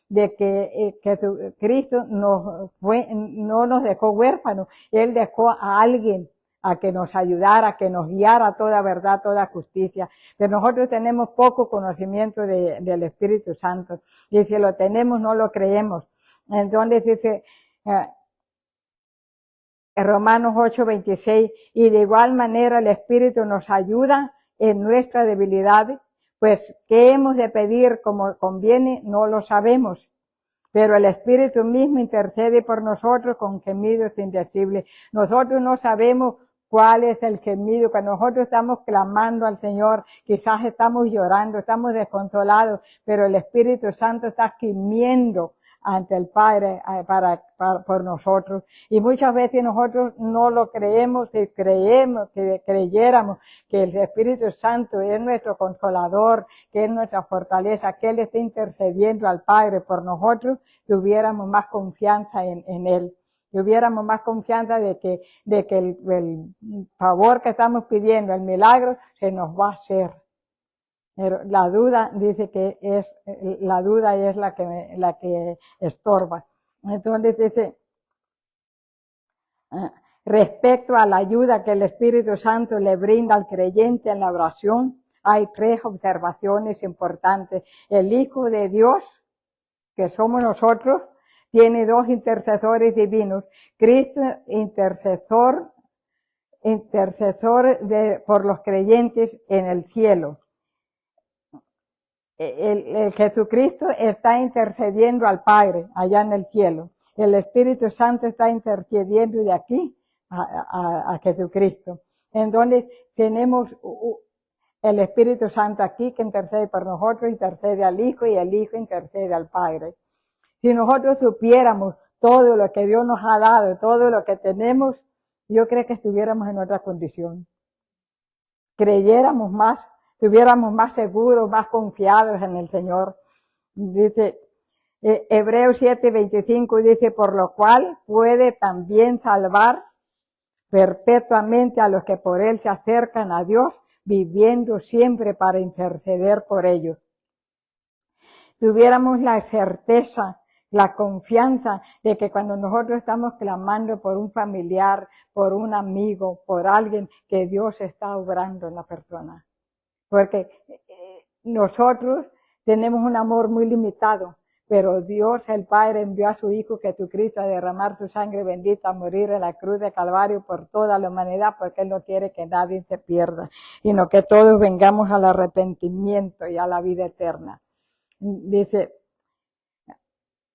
de que Cristo no nos dejó huérfanos. Él dejó a alguien a que nos ayudara, a que nos guiara a toda verdad, toda justicia. Pero nosotros tenemos poco conocimiento del Espíritu Santo. Y si lo tenemos, no lo creemos. Entonces dice Romanos 8:26, y de igual manera el Espíritu nos ayuda en nuestra debilidad, pues qué hemos de pedir como conviene, no lo sabemos. Pero el Espíritu mismo intercede por nosotros con gemidos indecibles. Nosotros no sabemos cuál es el gemido. Cuando nosotros estamos clamando al Señor, quizás estamos llorando, estamos desconsolados, pero el Espíritu Santo está gimiendo ante el Padre por nosotros. Y muchas veces nosotros no lo creemos, que creyéramos que el Espíritu Santo es nuestro consolador, que es nuestra fortaleza, que Él está intercediendo al Padre por nosotros, tuviéramos más confianza en Él. Tuviéramos más confianza de que el favor que estamos pidiendo, el milagro, se nos va a hacer. Pero la duda dice que la duda es la que estorba. Entonces dice, respecto a la ayuda que el Espíritu Santo le brinda al creyente en la oración, hay 3 observaciones importantes. El Hijo de Dios, que somos nosotros, tiene 2 intercesores divinos. Cristo, intercesor por los creyentes en el cielo. El Jesucristo está intercediendo al Padre allá en el cielo. El Espíritu Santo está intercediendo de aquí a Jesucristo. Entonces tenemos el Espíritu Santo aquí que intercede por nosotros, intercede al Hijo y el Hijo intercede al Padre. Si nosotros supiéramos todo lo que Dios nos ha dado, todo lo que tenemos, yo creo que estuviéramos en otra condición. Creyéramos más, estuviéramos más seguros, más confiados en el Señor. Dice, Hebreos 7:25 dice, por lo cual puede también salvar perpetuamente a los que por Él se acercan a Dios, viviendo siempre para interceder por ellos. Tuviéramos la certeza, la confianza de que cuando nosotros estamos clamando por un familiar, por un amigo, por alguien, que Dios está obrando en la persona. Porque nosotros tenemos un amor muy limitado, pero Dios el Padre envió a su Hijo Jesucristo a derramar su sangre bendita, a morir en la cruz de Calvario por toda la humanidad, porque Él no quiere que nadie se pierda, sino que todos vengamos al arrepentimiento y a la vida eterna. Dice,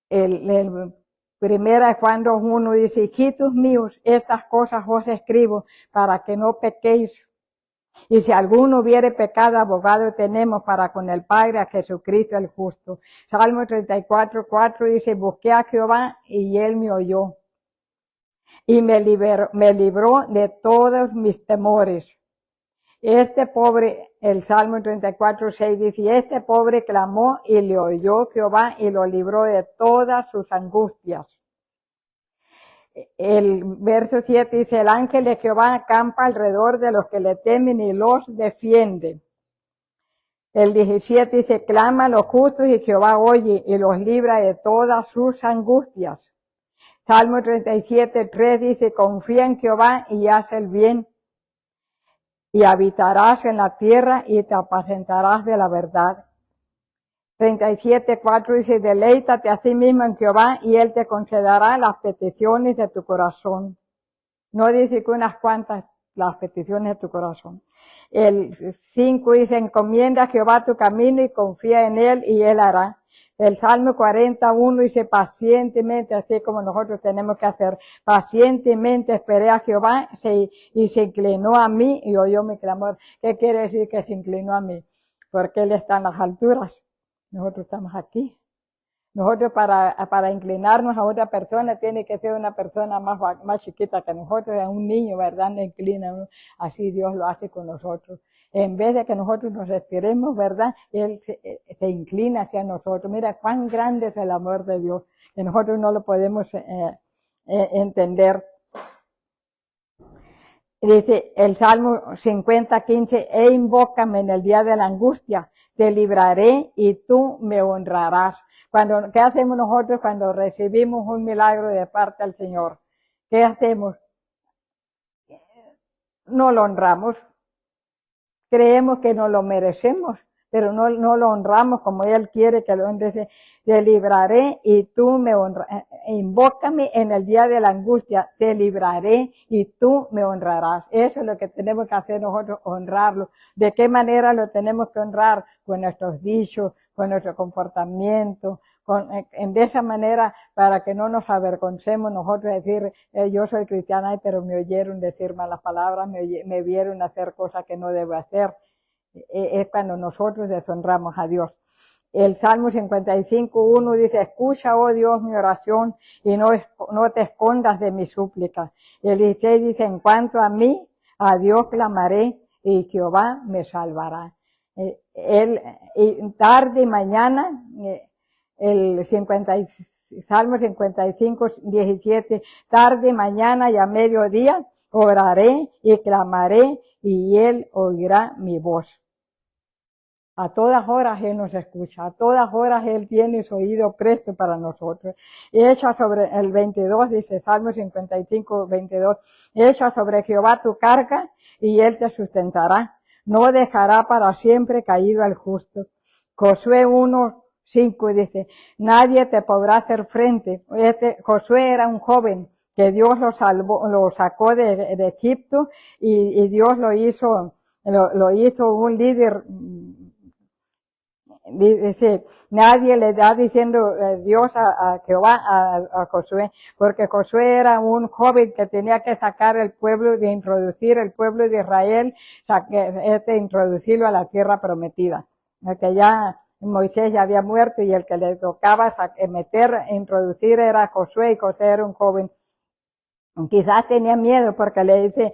el primera de Juan 2:1 dice, hijitos míos, estas cosas os escribo para que no pequéis. Y si alguno hubiere pecado, abogado tenemos para con el Padre a Jesucristo el justo. Salmo 34:4 dice, busqué a Jehová y Él me oyó. Y me libró de todos mis temores. Este pobre, el Salmo 34:6 dice, este pobre clamó y le oyó Jehová y lo libró de todas sus angustias. El verso 7 dice, el ángel de Jehová acampa alrededor de los que le temen y los defiende. El 17 dice, clama a los justos y Jehová oye y los libra de todas sus angustias. Salmo 37:3 dice, confía en Jehová y haz el bien, y habitarás en la tierra y te apacentarás de la verdad. 37:4 dice, deleítate a sí mismo en Jehová y Él te concederá las peticiones de tu corazón. No dice que unas cuantas, las peticiones de tu corazón. El 5 dice, encomienda a Jehová tu camino y confía en Él y Él hará. El Salmo 41 dice, pacientemente, así como nosotros tenemos que hacer, pacientemente esperé a Jehová y se inclinó a mí y oyó mi clamor. ¿Qué quiere decir que se inclinó a mí? Porque Él está en las alturas. Nosotros estamos aquí. Nosotros para inclinarnos a otra persona tiene que ser una persona más chiquita que nosotros, es un niño, ¿verdad? No inclina uno. Así Dios lo hace con nosotros. En vez de que nosotros nos estiremos, ¿verdad? Él se inclina hacia nosotros. Mira cuán grande es el amor de Dios, que nosotros no lo podemos entender. Dice el Salmo 50:15, invócame en el día de la angustia, te libraré y tú me honrarás. ¿Qué hacemos nosotros cuando recibimos un milagro de parte del Señor? ¿Qué hacemos? no lo honramos. Creemos que no lo merecemos, pero no lo honramos como Él quiere que lo honre. Te libraré y tú me honrarás. Invócame en el día de la angustia, te libraré y tú me honrarás. Eso es lo que tenemos que hacer nosotros, honrarlo. ¿De qué manera lo tenemos que honrar? Con nuestros dichos, con nuestro comportamiento, de esa manera, para que no nos avergoncemos nosotros decir, yo soy cristiana, pero me oyeron decir malas palabras, me vieron hacer cosas que no debo hacer. Es cuando nosotros deshonramos a Dios. El Salmo 55:1 dice, escucha, oh Dios, mi oración y no te escondas de mi súplica. El 16 dice, en cuanto a mí, a Dios clamaré y Jehová me salvará. Tarde y mañana, Salmo 55:17, tarde, mañana y a mediodía oraré y clamaré y Él oirá mi voz. A todas horas Él nos escucha, a todas horas Él tiene su oído presto para nosotros. Echa sobre el 22, dice Salmo 55:22, echa sobre Jehová tu carga y Él te sustentará. No dejará para siempre caído al justo. Josué 1:5 dice, nadie te podrá hacer frente. Josué era un joven que Dios lo sacó de Egipto y Dios lo hizo un líder. Dice, nadie le da diciendo Dios a Jehová a Josué, porque Josué era un joven que tenía que sacar el pueblo, de introducir el pueblo de Israel, introducirlo a la tierra prometida, porque ya Moisés ya había muerto y el que le tocaba introducir era Josué, y Josué era un joven. Quizás tenía miedo porque le dice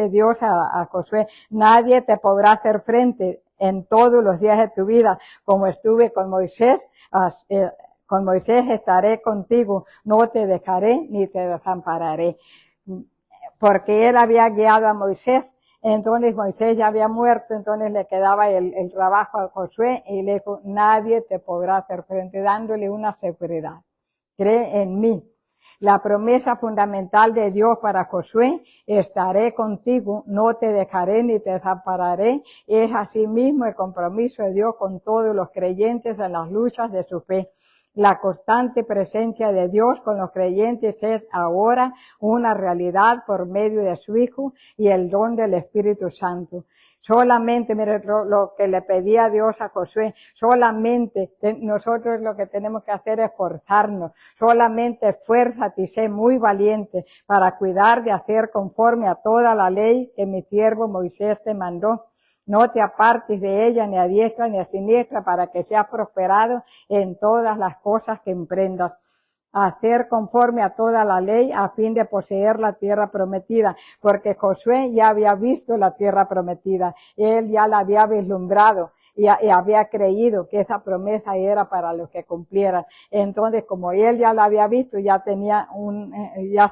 Dios a Josué, nadie te podrá hacer frente en todos los días de tu vida, como estuve con Moisés estaré contigo, no te dejaré ni te desampararé. Porque él había guiado a Moisés, entonces Moisés ya había muerto, entonces le quedaba el trabajo a Josué y le dijo, nadie te podrá hacer frente, dándole una seguridad. Cree en mí. La promesa fundamental de Dios para Josué, estaré contigo, no te dejaré ni te desampararé, es asimismo el compromiso de Dios con todos los creyentes en las luchas de su fe. La constante presencia de Dios con los creyentes es ahora una realidad por medio de su Hijo y el don del Espíritu Santo. Solamente, mire, lo que le pedía Dios a Josué, solamente nosotros lo que tenemos que hacer es esforzarnos, solamente esfuérzate y sé muy valiente para cuidar de hacer conforme a toda la ley que mi siervo Moisés te mandó. No te apartes de ella ni a diestra ni a siniestra para que seas prosperado en todas las cosas que emprendas. Hacer conforme a toda la ley a fin de poseer la tierra prometida, porque Josué ya había visto la tierra prometida, él ya la había vislumbrado y había creído que esa promesa era para los que cumplieran. Entonces, como él ya la había visto, ya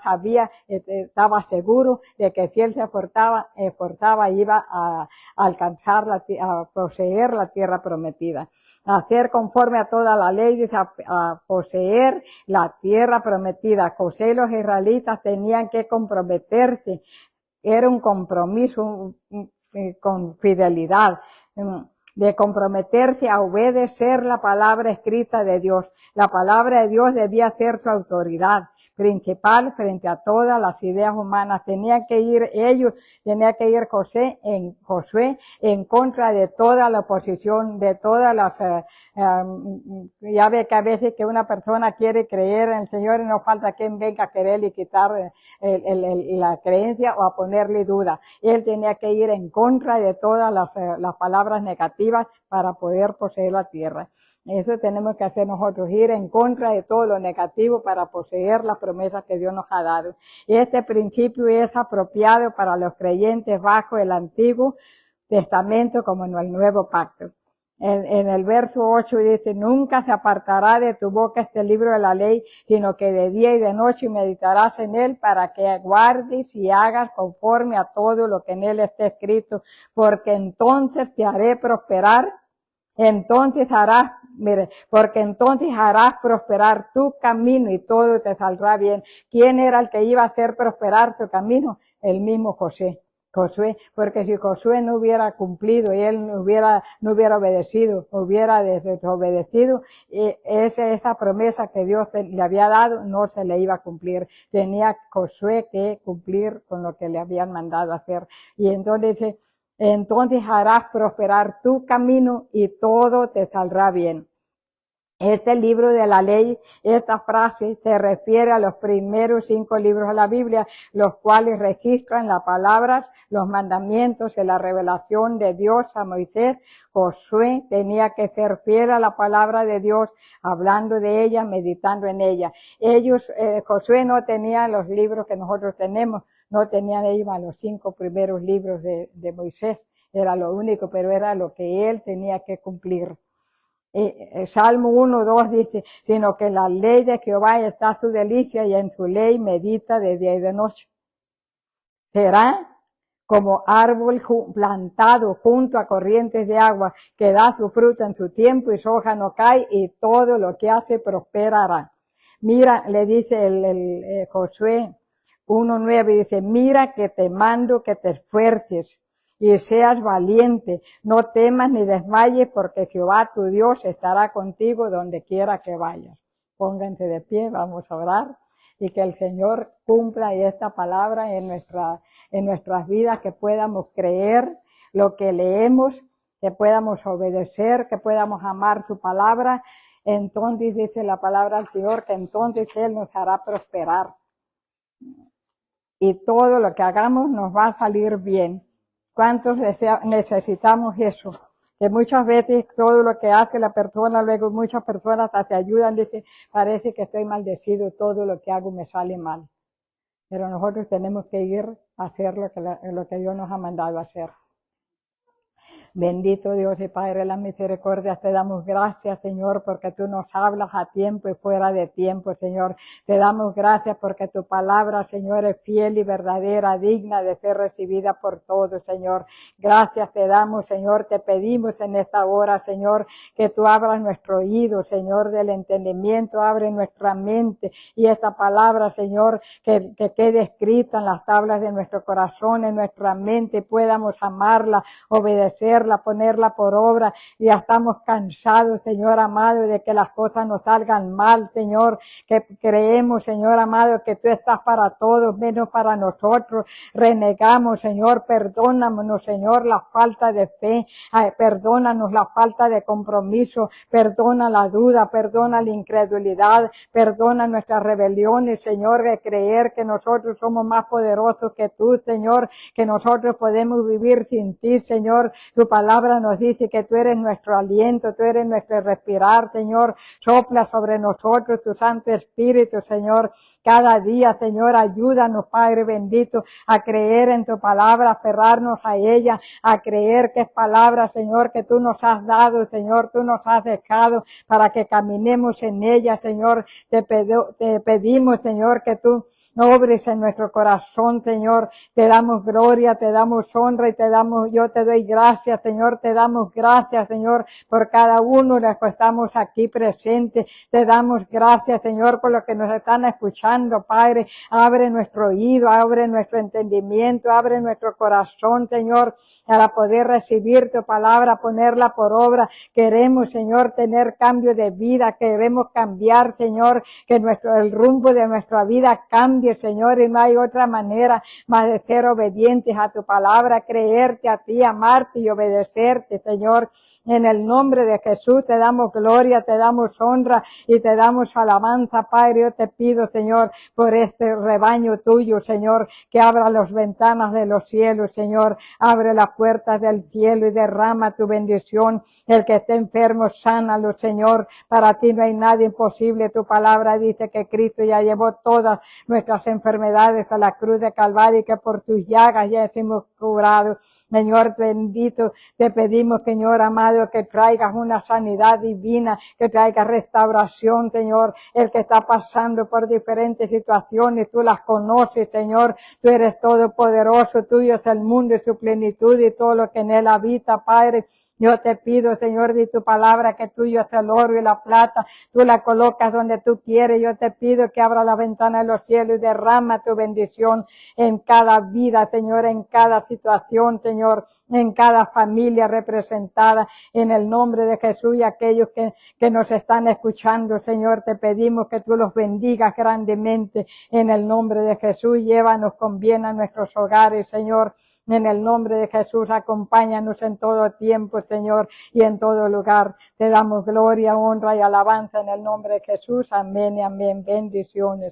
sabía, estaba seguro de que si él se esforzaba iba a alcanzar a poseer la tierra prometida. Hacer conforme a toda la ley, dice, a poseer la tierra prometida. Josué y los israelitas tenían que comprometerse. Era un compromiso con fidelidad, de comprometerse a obedecer la palabra escrita de Dios. La palabra de Dios debía ser su autoridad principal frente a todas las ideas humanas. Tenía que ir Josué en contra de toda la oposición, de todas las, ya ve que a veces que una persona quiere creer en el Señor y no falta quien venga a quererle quitar la creencia o a ponerle duda. Él tenía que ir en contra de todas las palabras negativas para poder poseer la tierra. Eso tenemos que hacer nosotros, ir en contra de todo lo negativo para poseer las promesas que Dios nos ha dado. Este principio es apropiado para los creyentes bajo el Antiguo Testamento como en el Nuevo Pacto. En el verso 8 dice, nunca se apartará de tu boca este libro de la ley, sino que de día y de noche meditarás en él para que guardes y hagas conforme a todo lo que en él esté escrito, porque entonces te haré prosperar. Porque entonces harás prosperar tu camino y todo te saldrá bien. ¿Quién era el que iba a hacer prosperar su camino? el mismo Josué, porque si Josué no hubiera cumplido y él no hubiera obedecido, hubiera desobedecido, esa promesa que Dios le había dado no se le iba a cumplir. Tenía Josué que cumplir con lo que le habían mandado hacer. Y entonces dice, entonces harás prosperar tu camino y todo te saldrá bien. Este libro de la ley, esta frase se refiere a los primeros 5 libros de la Biblia, los cuales registran las palabras, los mandamientos y la revelación de Dios a Moisés. Josué tenía que ser fiel a la palabra de Dios, hablando de ella, meditando en ella. Josué no tenía los libros que nosotros tenemos, no tenían ellos los 5 primeros libros de Moisés, era lo único, pero era lo que él tenía que cumplir. Salmo 1:2 dice, sino que la ley de Jehová está su delicia y en su ley medita de día y de noche. Será como árbol plantado junto a corrientes de agua, que da su fruto en su tiempo y su hoja no cae y todo lo que hace prosperará. Mira, le dice Josué 1:9, dice, mira que te mando que te esfuerces y seas valiente, no temas ni desmayes, porque Jehová tu Dios estará contigo donde quiera que vayas. Pónganse de pie, vamos a orar, y que el Señor cumpla esta palabra en nuestras vidas, que podamos creer lo que leemos, que podamos obedecer, que podamos amar su palabra. Entonces dice la palabra del Señor que entonces Él nos hará prosperar. Y todo lo que hagamos nos va a salir bien. ¿Cuántos necesitamos eso? Que muchas veces todo lo que hace la persona, luego muchas personas hasta te ayudan, dicen, parece que estoy maldecido, todo lo que hago me sale mal. Pero nosotros tenemos que ir a hacer lo que Dios nos ha mandado a hacer. Bendito Dios y Padre de la misericordia, te damos gracias, Señor, porque tú nos hablas a tiempo y fuera de tiempo, Señor. Te damos gracias porque tu palabra, Señor, es fiel y verdadera, digna de ser recibida por todos, Señor. Gracias te damos, Señor, te pedimos en esta hora, Señor, que tú abras nuestro oído, Señor, del entendimiento, abre nuestra mente y esta palabra, Señor, que quede escrita en las tablas de nuestro corazón, en nuestra mente, podamos amarla, obedecerla, ponerla por obra. Ya estamos cansados, Señor amado, de que las cosas nos salgan mal, Señor, que creemos, Señor amado, que tú estás para todos, menos para nosotros. Renegamos, Señor, perdónanos, Señor, la falta de fe, perdónanos la falta de compromiso, perdona la duda, perdona la incredulidad, perdona nuestras rebeliones, Señor, de creer que nosotros somos más poderosos que tú, Señor, que nosotros podemos vivir sin ti, Señor. Tu palabra nos dice que tú eres nuestro aliento, tú eres nuestro respirar, Señor. Sopla sobre nosotros tu Santo Espíritu, Señor. Cada día, Señor, ayúdanos, Padre bendito, a creer en tu palabra, a aferrarnos a ella, a creer que es palabra, Señor, que tú nos has dado, Señor, tú nos has dejado para que caminemos en ella, Señor. Te pedimos, Señor, que tú obres en nuestro corazón, Señor. Te damos gloria, te damos honra y yo te doy gracias, Señor. Te damos gracias, Señor, por cada uno de los que estamos aquí presentes. Te damos gracias, Señor, por los que nos están escuchando, Padre. Abre nuestro oído, abre nuestro entendimiento, abre nuestro corazón, Señor, para poder recibir tu palabra, ponerla por obra. Queremos, Señor, tener cambio de vida, queremos cambiar, Señor, que el rumbo de nuestra vida cambie, Señor, y no hay otra manera más de ser obedientes a tu palabra, creerte a ti, amarte y obedecerte, Señor. En el nombre de Jesús te damos gloria, te damos honra y te damos alabanza, Padre. Yo te pido, Señor, por este rebaño tuyo, Señor, que abra las ventanas de los cielos, Señor. Abre las puertas del cielo y derrama tu bendición. El que esté enfermo, sánalo, Señor. Para ti no hay nada imposible. Tu palabra dice que Cristo ya llevó todas nuestras enfermedades a la cruz de Calvario y que por tus llagas ya hemos curado. Señor bendito, te pedimos, Señor amado, que traigas una sanidad divina, que traigas restauración, Señor. El que está pasando por diferentes situaciones, tú las conoces, Señor. Tú eres todopoderoso, tuyo es el mundo y su plenitud y todo lo que en él habita, Padre. Yo te pido, Señor, de tu palabra, que tuyo es el oro y la plata, tú la colocas donde tú quieres. Yo te pido que abra la ventana de los cielos y derrama tu bendición en cada vida, Señor, en cada situación, Señor, en cada familia representada, en el nombre de Jesús. Y aquellos que nos están escuchando, Señor, te pedimos que tú los bendigas grandemente en el nombre de Jesús. Llévanos con bien a nuestros hogares, Señor. En el nombre de Jesús, acompáñanos en todo tiempo, Señor, y en todo lugar. Te damos gloria, honra y alabanza en el nombre de Jesús. Amén y amén. Bendiciones.